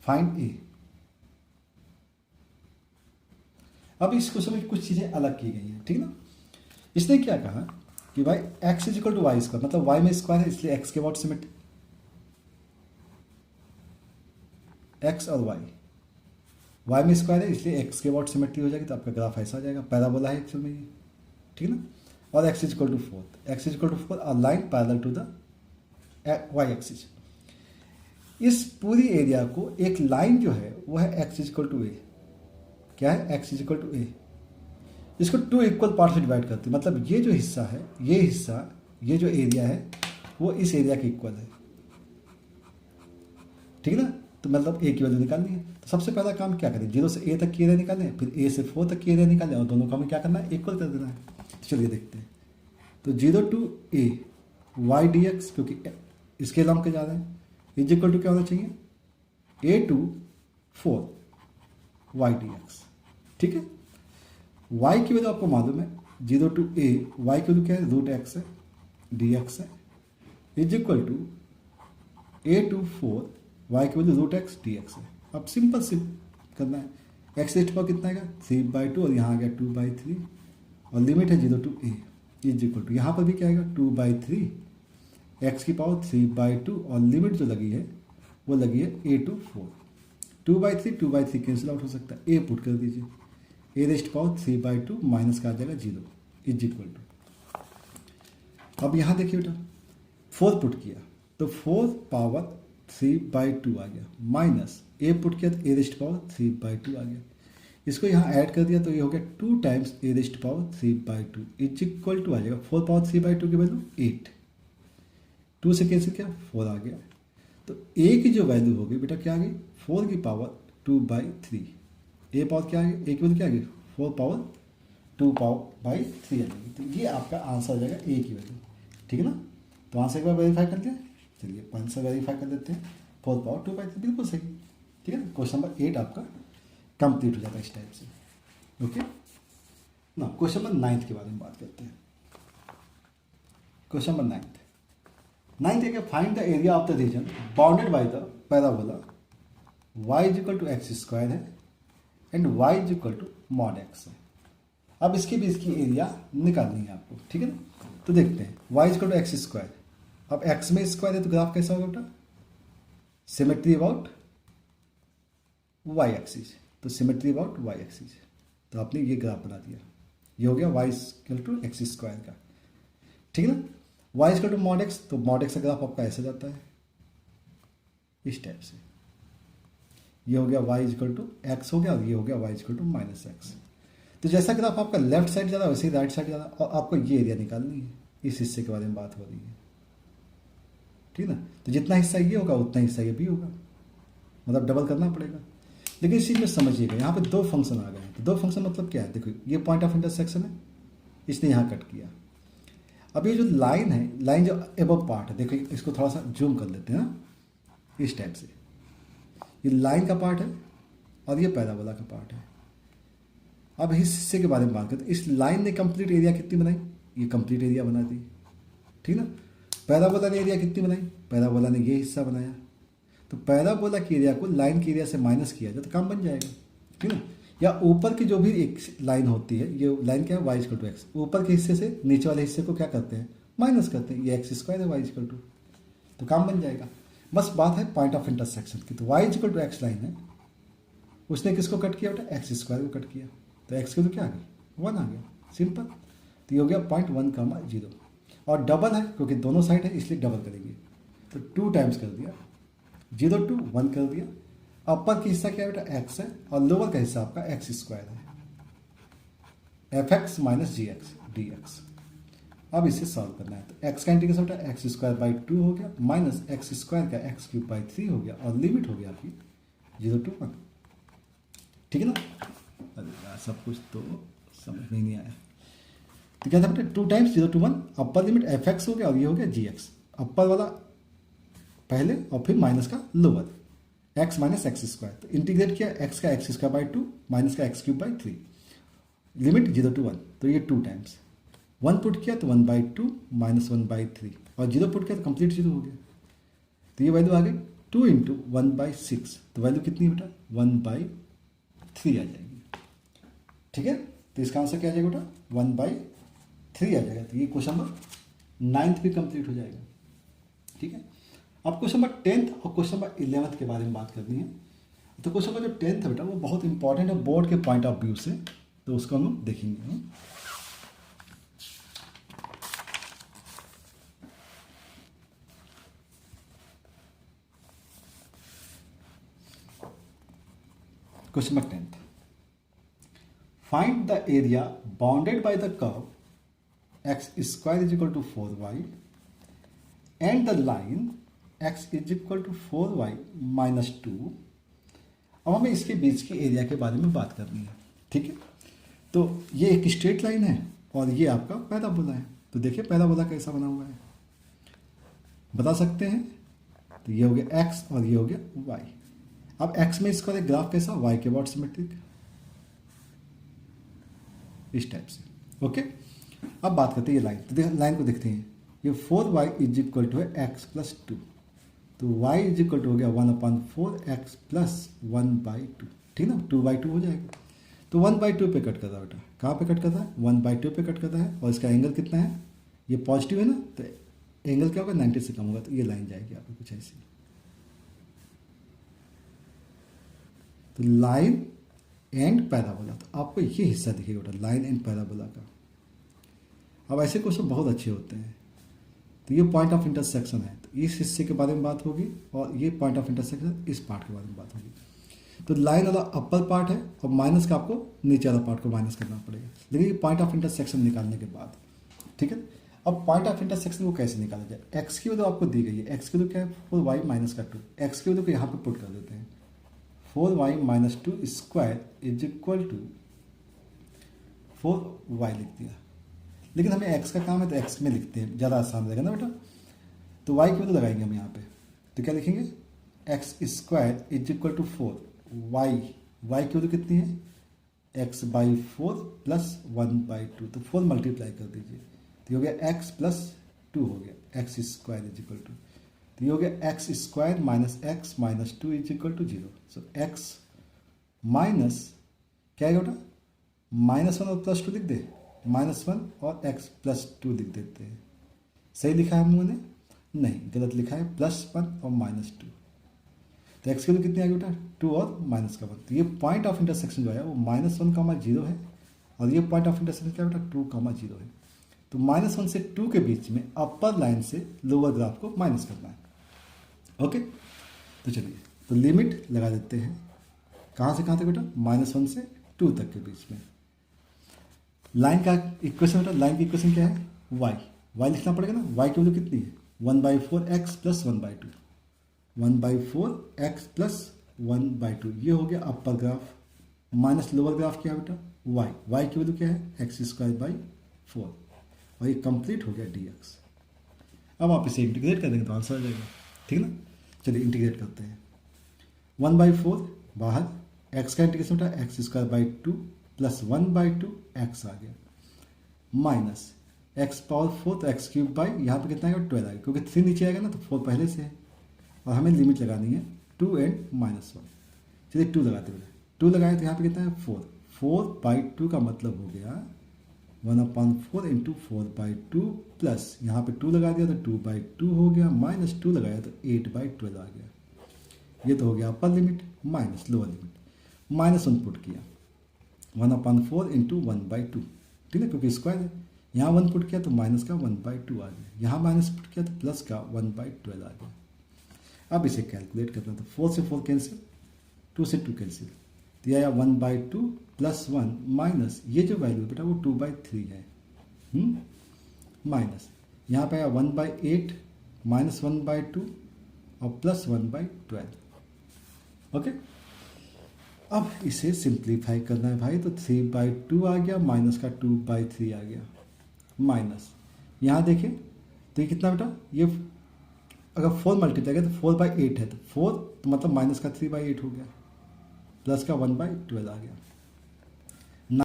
find a. अब इस क्वेश्चन में कुछ चीजें अलग की गई हैं, ठीक ना। इसने क्या कहा कि भाई x is equal to y square, मतलब वाई में स्क्वायर है इसलिए एक्स के व्हाट सिमेट्री, एक्स और वाई में स्क्वायर है इसलिए एक्स के व्हाट सिमेट्री हो जाएगी, तो आपका ग्राफ ऐसा आ जाएगा, पैराबोला है एक्चुअल में ये, ठीक ना। और x is equal to 4, x is equal to 4 और line parallel to the y axis. इस पूरी एरिया को एक लाइन जो है वो है एक्स इज इक्वल टू ए, क्या है एक्स इज इक्वल टू ए, इसको 2 इक्वल पार्ट में डिवाइड करते हैं, मतलब ये जो हिस्सा है, ये हिस्सा, ये जो एरिया है वो इस एरिया के इक्वल है, ठीक है ना। तो मतलब ए की वैल्यू निकालनी है, तो सबसे पहला काम क्या करें, 0 से ए तक की एरिया निकालें, फिर ए से 4 तक की एरिया निकालें, और दोनों का हमें क्या करना है, इक्वल कर देना है। तो चलिए देखते हैं। तो 0 to a y d x, क्योंकि इसके लंब के जा रहे हैं, इज इक्वल टू क्या होना चाहिए, a to 4 y d x, ठीक है। y की वैल्यू आपको मालूम है 0 टू a, y की वैल्यू क्या है रूट एक्स है, डी एक्स है, is equal to a to 4 y की value root x d x है। अब सिंपल से करना है, एक्स रेस्ट पर कितना आएगा 3/2 और यहाँ आ गया 2/3 और लिमिट है 0 to a is equal to, यहाँ पर भी क्या आएगा 2/3 एक्स की पावर 3/2 और लिमिट जो लगी है वो लगी है a टू 4, 2/3 कैंसिल आउट हो सकता है, a पुट कर दीजिए, ए रेस्ट पावर 3/2 माइनस का आ जाएगा 0 इज इक्वल टू। अब यहाँ देखिए बेटा 4 पुट किया तो 4 पावर 3/2 आ गया, माइनस ए पुट किया तो ए रेस्ट पावर 3/2 आ गया, इसको यहाँ ऐड कर दिया तो ये हो गया 2 times a raised power 3/2 is equal to आ जाएगा 4 पावर 3/2 की वैल्यू 8, 2 से कैंसिल किया 4 आ गया, तो ए की जो वैल्यू होगी बेटा क्या आ गई 4 की पावर 2/3, ए पावर क्या आ गई, ए की वैल्यू क्या आ गई 4 पावर 2/3 आ जाएगी। तो ये आपका आंसर आ जाएगा ए की वैल्यू, ठीक है ना। तो आंसर एक बार वेरीफाई करते हैं, चलिए आंसर वेरीफाई कर लेते हैं, 4 पावर 2/3 बिल्कुल सही, ठीक है ना। क्वेश्चन नंबर 8 आपका कंप्लीट हो जाता है इस टाइप से, ओके ना। क्वेश्चन नंबर 9 के बारे में बात करते हैं। क्वेश्चन नंबर 9 है, find the area of the region bounded by the parabola y is equal to x square है and y is equal to mod x है। अब इसके बीच की एरिया निकालनी है आपको, ठीक है ना। तो देखते हैं y is equal to x square, अब एक्स में स्क्वायर है तो ग्राफ कैसा होगा बेटा, सिमेट्री अबाउट वाई एक्सिस, तो सिमेट्री अबाउट वाई एक्सिस, तो आपने ये ग्राफ बना दिया, ये हो गया y equal to x square का, ठीक है ना। Y equal to mod x, तो मॉड एक्स का ग्राफ आपका ऐसे जाता है इस टाइप से, ये हो गया वाई इक्वल टू एक्स हो गया और ये हो गया y equal to minus x. तो जैसा ग्राफ आपका लेफ्ट साइड जा रहा है वैसे ही राइट साइड जा रहा है, और आपको ये एरिया निकालनी है, इस हिस्से के बारे में बात हो रही है, ठीक है ना। तो जितना हिस्सा ये होगा उतना हिस्सा ये भी होगा, मतलब डबल करना पड़ेगा। लेकिन इस चीज़ में समझिएगा यहाँ पे दो फंक्शन आ गए हैं, तो दो फंक्शन मतलब क्या है, देखो ये पॉइंट ऑफ इंटरसेक्शन है, इसने यहाँ कट किया। अब ये जो लाइन है, लाइन जो एबव पार्ट है, देखो इसको थोड़ा सा जूम कर लेते हैं ना, इस टाइप से, ये लाइन का पार्ट है और ये पैराबोला का पार्ट है। अब इस हिस्से के बारे में बात करते हैं, इस लाइन ने कंप्लीट एरिया कितनी बनाई, ये कंप्लीट एरिया बना दी, ठीक ना। पैराबोला ने एरिया कितनी बनाई, पैराबोला ने ये हिस्सा बनाया, तो पैराबोला के एरिया को लाइन के एरिया से माइनस किया जाए तो काम बन जाएगा, ठीक ना। या ऊपर की जो भी एक लाइन होती है, ये लाइन क्या है, वाई इक्वल टू एक्स, ऊपर के हिस्से से नीचे वाले हिस्से को क्या करते हैं, माइनस करते हैं, ये एक्स स्क्वायर है वाई इक्वल टू, तो काम बन जाएगा। बस बात है पॉइंट ऑफ इंटरसेक्शन की, तो y equal to x line है, उसने किसको कट किया बेटा, एक्स स्क्वायर को कट किया, तो एक्स की तो क्या आ गई, 1 आ गया, सिंपल। तो ये हो गया 0.1, और डबल है क्योंकि दोनों साइड है इसलिए डबल करेंगे, तो 2 टाइम्स कर दिया, 0 to 1 कर दिया। अपर का हिस्सा क्या है बेटा, एक्स है, और लोअर का हिस्सा आपका एक्स स्क्वायर है, एफ एक्स माइनस जी एक्स डी एक्स। अब इसे सॉल्व करना है, तो एक्स का इंटीग्रेशन बेटा एक्स स्क्वायर बाई 2 हो गया, माइनस एक्स स्क्वायर का एक्स क्यूब बाई 3 हो गया, और लिमिट हो गया आपकी 0 to 1, ठीक है ना। अरे यार सब कुछ तो समझ में नहीं आया, तो क्या था बेटा 2 times 0 to 1, upper limit F x हो गया और ये हो गया जी एक्स, अपर वाला पहले और फिर माइनस का lower, x minus x square, तो इंटीग्रेट किया एक्स का एक्स स्क्वायर बाई 2 माइनस का x cube by 3, limit 0 to 1, तो ये 2 टाइम्स, 1 पुट किया तो 1/2 माइनस 1/3, और 0 पुट किया तो कंप्लीट 0 हो गया, तो ये वैल्यू आ गई 2 इंटू 1/6, तो वैल्यू कितनी बेटा 1/3 आ जाएगी, ठीक है। तो इसका आंसर क्या आ जाएगा बेटा 1/3 आ जाएगा, तो ये क्वेश्चन नंबर 9 भी कंप्लीट हो जाएगा, ठीक है। अब क्वेश्चन नंबर 10 और क्वेश्चन नंबर 11 के बारे में बात करनी है। तो क्वेश्चन नंबर जो 10 है बेटा वो बहुत इंपॉर्टेंट है बोर्ड के पॉइंट ऑफ व्यू से, तो उसको हम लोग देखेंगे। Question number 10, find the area bounded by the curve x square is equal to 4y and the line x is equal to 4y minus 2। अब हमें इसके बीच के एरिया के बारे में बात करनी है, ठीक है। तो ये एक स्ट्रेट लाइन है और ये आपका पैराबोला है, तो देखिए पैराबोला कैसा बना हुआ है, बता सकते हैं। तो ये हो गया x और ये हो गया y। अब x में इसका एक ग्राफ कैसा, y के अबाउट सिमेट्रिक, इस टाइप से, ओके। अब बात करते हैं ये लाइन, तो लाइन को देखते हैं, ये 4y इज इक्वल टू है x प्लस 2, तो y इज इक्वल टू हो गया 1/4 x प्लस 1/2, ठीक ना, 2/2 हो जाएगा। तो 1/2 पे कट कर रहा है बेटा, कहाँ पे कट कर रहा है 1/2 पे कट कर रहा है, और इसका एंगल कितना है, ये पॉजिटिव है ना, तो एंगल क्या होगा 90 से कम होगा, तो ये लाइन जाएगी आपको कुछ ऐसी। तो लाइन एंड पैराबोला, तो आपको ये हिस्सा दिखेगा बेटा लाइन एंड पैराबोला का। अब ऐसे क्वेश्चन बहुत अच्छे होते हैं, तो ये पॉइंट ऑफ इंटरसेक्शन है, तो इस हिस्से के बारे में बात होगी, और ये पॉइंट ऑफ इंटरसेक्शन इस पार्ट के बारे में बात होगी। तो लाइन वाला अपर पार्ट है और माइनस का आपको नीचे वाला पार्ट को माइनस करना पड़ेगा, लेकिन ये पॉइंट ऑफ इंटरसेक्शन निकालने के बाद, ठीक है। अब पॉइंट ऑफ इंटरसेक्शन को कैसे निकाला जाए, एक्स की वैल्यू आपको दी गई है, एक्स की वैल्यू क्या है 4y माइनस का 2, एक्स की वैल्यू को यहाँ पर पुट कर देते हैं, 4y minus 2 square is equal to 4y लिख दिया, लेकिन हमें x का काम है तो x में लिखते हैं, ज़्यादा आसान रहेगा ना बेटा। तो y की वैल्यू लगाएंगे हम यहाँ पे, तो क्या लिखेंगे x square is equal to 4 y की वैल्यू कितनी है x/4 प्लस 1/2, तो 4 मल्टीप्लाई कर दीजिए, तो ये हो गया x प्लस 2 हो गया, x square is equal to तो ये हो गया x square minus x minus two is equal to zero. So x minus क्या है बेटा, माइनस वन और प्लस टू लिख दे, माइनस वन और एक्स प्लस टू लिख देते हैं। सही लिखा है हम लोगों ने? नहीं, गलत लिखा है, प्लस वन और माइनस टू। तो एक्स की वैल्यू कितनी आ गई बेटा, टू और माइनस का वन। तो ये पॉइंट ऑफ इंटरसेक्शन जो है वो माइनस वन कामा जीरो है, और ये पॉइंट ऑफ इंटरसेक्शन क्या बेटा, टू कामा जीरो है। तो माइनस वन से टू के बीच में अपर लाइन से लोअर ग्राफ को माइनस करना है। ओके, तो चलिए तो लिमिट लगा देते हैं। कहाँ से कहाँ तक बेटा, माइनस वन से टू तक के बीच में। लाइन का इक्वेशन बेटा, लाइन की इक्वेशन क्या है, वाई। वाई लिखना पड़ेगा ना, वाई की वैल्यू कितनी है, 1/4x प्लस 1/2, 1/4x प्लस 1/2। ये हो गया अपर ग्राफ, माइनस लोअर ग्राफ क्या है बेटा, वाई। वाई की वैल्यू क्या है, x²/4, और ये कंप्लीट हो गया dx। अब आप इसे इंटीग्रेट कर देंगे तो आंसर आ जाएगा, ठीक है ना। चलिए इंटीग्रेट करते हैं। 1/4 बाहर, x का इंटीग्रेशन बेटा x² प्लस 1/2 x आ गया, माइनस x पावर 4 तो x³ यहाँ पे कितना आएगा, 12 आएगा, क्योंकि 3 नीचे आएगा ना तो 4 पहले से है, और हमें लिमिट लगानी है 2 एंड -1। चलिए 2 लगाते हैं, 2 लगाए तो यहाँ पे कितना है, 4। 4/2 का मतलब हो गया 1/4 इंटू 4/2 प्लस यहाँ पे 2 लगा दिया तो 2/2 हो गया, माइनस 2 लगाया तो 8/12 आ गया। ये तो हो गया upper limit minus lower limit. Minus one put किया, 1/4 इंटू 1/2, ठीक है, क्योंकि स्क्वायर है। यहाँ 1 पुट किया तो माइनस का 1/2 आ गया, यहाँ माइनस पुट किया तो प्लस का 1/12 आ गया। अब इसे कैलकुलेट करना, तो 4 से 4 कैंसिल, 2 से 2 कैंसिल, तो यह आया 1/2 प्लस 1 माइनस ये जो वैल्यू बेटा वो 2/3 है, माइनस यहाँ पे आया 1/8 माइनस 1/2 और प्लस 1/12। ओके, अब इसे सिंप्लीफाई करना है भाई, तो 3/2 आ गया, माइनस का 2/3 आ गया, माइनस यहाँ देखें तो ये कितना बेटा, ये अगर 4 मल्टीप्लाई किया तो 4/8 है, तो 4 तो मतलब माइनस का 3/8 हो गया, प्लस का 1/12 आ गया ना।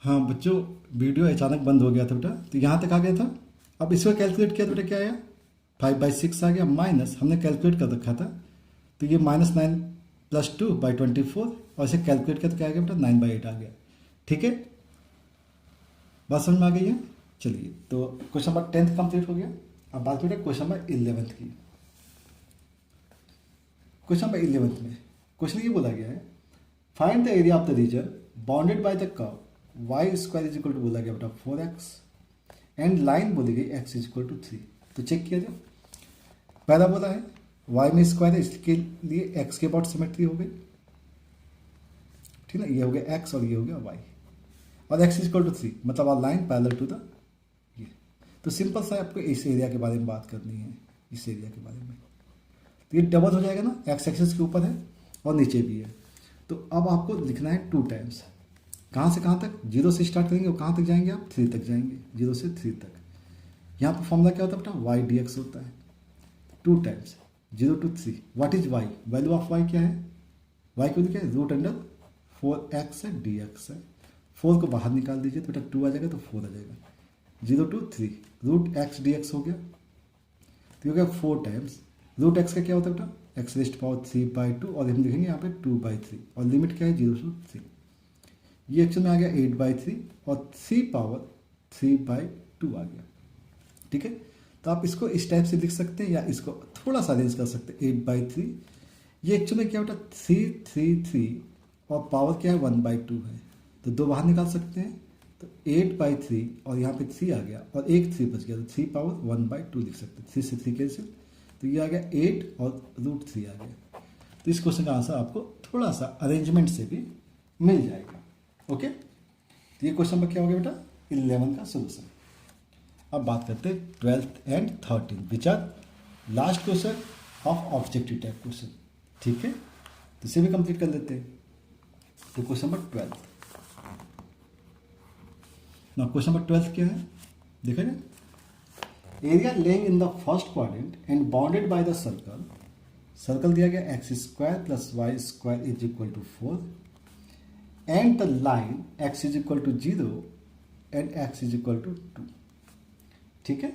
हाँ बच्चों, वीडियो अचानक बंद हो गया था बेटा, तो यहाँ तक आ गया था। अब इसको कैलकुलेट किया तो बेटा क्या आया, 5/6 आ गया, माइनस हमने कैलकुलेट कर रखा था, तो ये -9 + 2/24, और इसे कैलकुलेट किया तो क्या आ गया बेटा, 9/8 आ गया। ठीक है, बात समझ में आ गई है। चलिए तो क्वेश्चन नंबर 10th कंप्लीट हो गया। अब बात बेटा क्वेश्चन नंबर 11th की। क्वेश्चन नंबर 11th में क्वेश्चन ये बोला गया है, find the area of the region bounded by the curve y² is equal to बोला गया बेटा 4x, एंड लाइन बोली गई x इज इक्वल टू 3। तो चेक किया जाए, पहला बोला है y में स्क्वायर है, इसके लिए x के अबाउट सिमेट्री हो गई, ठीक है, ये हो गया x और ये हो गया y, और x इज इक्वल टू 3, मतलब आ लाइन पैरेलल टू द ये। तो सिंपल सा आपको इस एरिया के बारे में बात करनी है, इस एरिया के बारे में। तो ये डबल हो जाएगा ना, x एक्सिस के ऊपर है और नीचे भी है। तो अब आपको लिखना है 2 टाइम्स, कहाँ से कहाँ तक, 0 से स्टार्ट करेंगे और कहाँ तक जाएंगे आप, 3 तक जाएंगे, 0 से 3 तक। यहाँ पर फॉर्मूला क्या होता है बेटा, y dx होता है। 2 times 0 to 3, what is y, value of y क्या है, y को क्या है, √4x है, dx है। 4 को बाहर निकाल दीजिए तो बेटा 2 आ जाएगा, तो 4 आ जाएगा, 0 to 3 √x dx हो गया, तो हो गया 4 टाइम्स √x का क्या होता है बेटा, x⁻³ और हम लिखेंगे यहाँ पे 2/3, और लिमिट क्या है 0 to 3। ये एक्चुअल में आ गया 8/3 और 3/3/2 आ गया। ठीक है, तो आप इसको इस टाइप से लिख सकते हैं या इसको थोड़ा सा अरेंज कर सकते हैं, 8/3। ये एक्चुअल में क्या बेटा 3 और पावर क्या है 1/2 है, तो 2 बाहर निकाल सकते हैं, तो 8/3 और यहाँ पे 3 आ गया और एक 3 बच गया, तो 3 पावर 1/2 लिख सकते हैं, 3 से 3 कैंसिल, तो ये आ गया 8 और √3 आ गया। तो इस क्वेश्चन का आंसर आपको थोड़ा सा अरेंजमेंट से भी मिल जाएगा। ओके, तो ये क्वेश्चन नंबर क्या हो गया बेटा 11 का सोल्यूशन। अब बात करते हैं 12th and 13th, which are last question of objective type question. ठीक है, तो इसे भी कंप्लीट कर लेते हैं। तो क्वेश्चन नंबर 12, ना क्वेश्चन नंबर 12 क्या है, देखा जाए, area lying in the first quadrant and bounded by the circle, circle दिया गया x² + y² is equal to 4, and the line x is equal to 0 and x is equal to 2। ठीक है,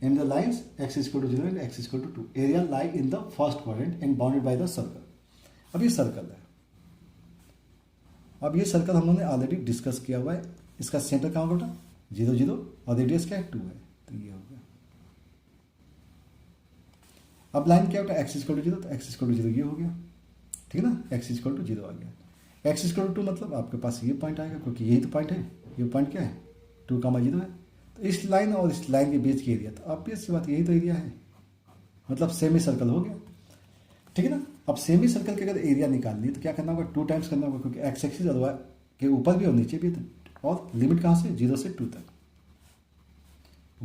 and the lines x is equal to 0 and x is equal to 2. Area lie in the first quadrant and bounded by the circle. अब ये circle है. अब ये circle हम लोगों ने ऑलरेडी डिस्कस किया हुआ है. इसका सेंटर कहाँ होगा बेटा? 0 0 और रेडियस क्या है? 2 है. तो ये हो गया. अब लाइन क्या होता है? x इक्वल टू 0, तो x इक्वल टू 0 ये हो गया. ठीक है ना? x इक्वल टू 0 आ गया. x इक्वल टू 2 मतलब आपके पास ये पॉइंट आएगा, क्योंकि यही तो पॉइंट है. ये पॉइंट क्या है? 2,0 है. तो इस लाइन और इस लाइन के बीच की एरिया, तो ऑब्वियस सी बात यही तो एरिया है. मतलब सेमी सर्कल हो गया. ठीक है ना? अब सेमी सर्कल के अगर एरिया निकालनी है तो क्या करना होगा? 2 टाइम्स करना होगा, क्योंकि x एक्सिस और y के ऊपर भी और नीचे भी. और लिमिट कहाँ से? 0 से 2 तक.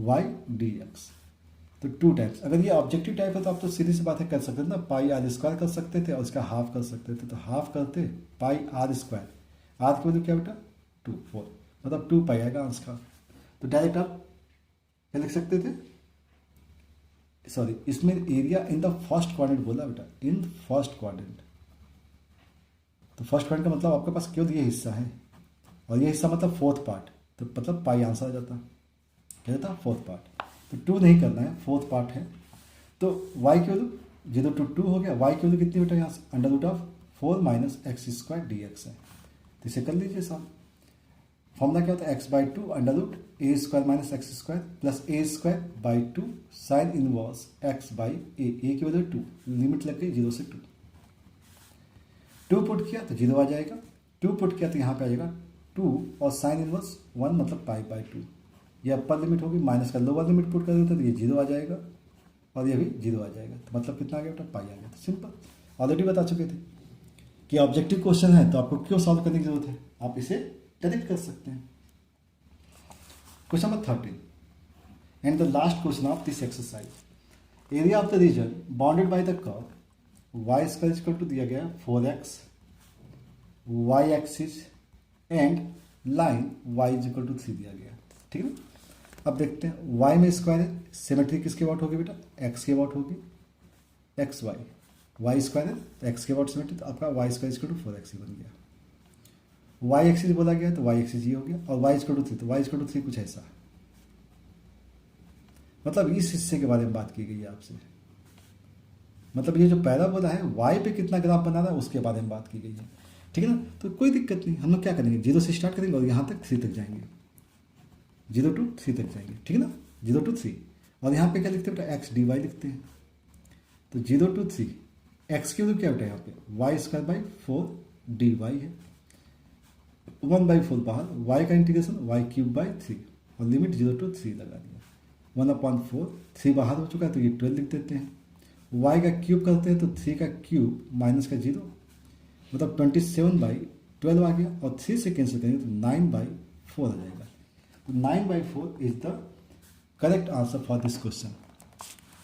y dx. तो 2 टाइम्स. अगर ये ऑब्जेक्टिव टाइप है तो आप तो सीधी सी बातें कर सकते थे ना. पाई आर स्क्वायर कर सकते थे और इसका हाफ कर सकते थे. तो हाफ करते पाई आर स्क्वायर. आर की वैल्यू क्या बेटा? 2 4, मतलब 2 पाई आएगा आंसर का. तो डायरेक्ट आप क्या लिख सकते थे? सॉरी, इसमें area in the first quadrant बोला बेटा. इन फर्स्ट क्वाड्रेंट. तो फर्स्ट क्वाड्रेंट का मतलब आपके पास केवल ये हिस्सा है, और ये हिस्सा मतलब फोर्थ पार्ट. तो मतलब पाई आंसर आ जाता. क्या जाता? Fourth part. तो 2 नहीं करना है, फोर्थ पार्ट है. तो y की वैल्यू 0 to 2 हो गया. y की वैल्यू कितनी बेटा? यहाँ से under root of 4 minus x square d x है. तो इसे कर लीजिए साहब. फॉर्मूला क्या होता है? x/2 under root a square minus x square plus a square by 2 sine inverse x by a. A की वैल्यू 2, लिमिट लग गई 0 से 2. 2 पुट किया तो 0 आ जाएगा. 2 पुट किया तो यहाँ पे आ जाएगा 2 और साइन इनवर्स 1 मतलब पाई बाई 2. ये अपर लिमिट होगी. माइनस का लोअर लिमिट पुट कर देते तो ये 0 आ जाएगा और ये भी 0 आ जाएगा. तो मतलब कितना आ गया बेटा? पाई आ गया. तो सिंपल. ऑलरेडी बता चुके थे कि ऑब्जेक्टिव क्वेश्चन है तो आपको क्यों सॉल्व करने की जरूरत है? आप इसे डायरेक्ट कर सकते हैं. Question number 13 and the last question of this exercise. Area of the region bounded by the curve y square equal to दिया गया 4x, y axis and line y is equal to 3 दिया गया. ठीक है. अब देखते हैं y में स्क्वायर है. सिमेट्री किसके अबाउट होगी बेटा? x के अबाउट होगी. X Y. y स्क्वायर है तो x के अबाउट सिमेट्री. तो आपका y square equal to 4x बन गया. y एक्सिस बोला गया तो y एक्सिस ये हो गया. और y इक्वल टू 3, तो y इक्वल टू 3 कुछ ऐसा. मतलब इस हिस्से के बारे में बात की गई है आपसे. मतलब ये जो पैराबोला है y पे कितना ग्राफ बना रहा है उसके बारे में बात की गई है. ठीक है ना? तो कोई दिक्कत नहीं. हम लोग क्या करेंगे? 0 से स्टार्ट करेंगे और यहाँ तक 3 तक जाएंगे. 0 to 3 तक जाएंगे. ठीक है ना? 0 to 3. और यहाँ पे क्या लिखते हैं बेटा? एक्स डी वाई लिखते हैं. तो 0 to 3 एक्स की वैल्यू क्या बेटा? यहाँ पे y square by 4 d y है. 1/4 बाहर. वाई का इंटीग्रेशन वाई क्यूब बाई 3 और लिमिट 0 to 3 लगा दिया. 1/4. 3 बाहर हो चुका है तो ये 12 लिख देते हैं. वाई का क्यूब करते हैं तो 3 का क्यूब माइनस का 0 मतलब 27/12 आ गया. और 3 से कैंसिल करेंगे तो 9/4 आ जाएगा. 9/4 is the correct answer for this question.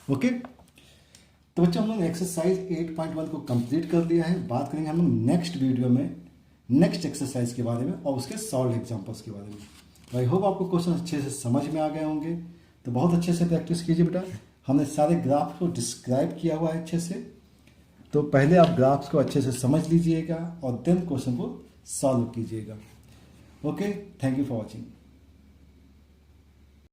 Okay. तो बच्चों हम लोग एक्सरसाइज 8.1 को कंप्लीट कर लिया है. बात करेंगे हम लोग नेक्स्ट वीडियो में नेक्स्ट एक्सरसाइज के बारे में और उसके सॉल्व एग्जांपल्स के बारे में. आई होप आपको क्वेश्चन अच्छे से समझ में आ गए होंगे. तो बहुत अच्छे से प्रैक्टिस कीजिए बेटा. हमने सारे ग्राफ को डिस्क्राइब किया हुआ है अच्छे से. तो पहले आप ग्राफ्स को अच्छे से समझ लीजिएगा और देन क्वेश्चन को सॉल्व कीजिएगा. Okay. Thank you for watching.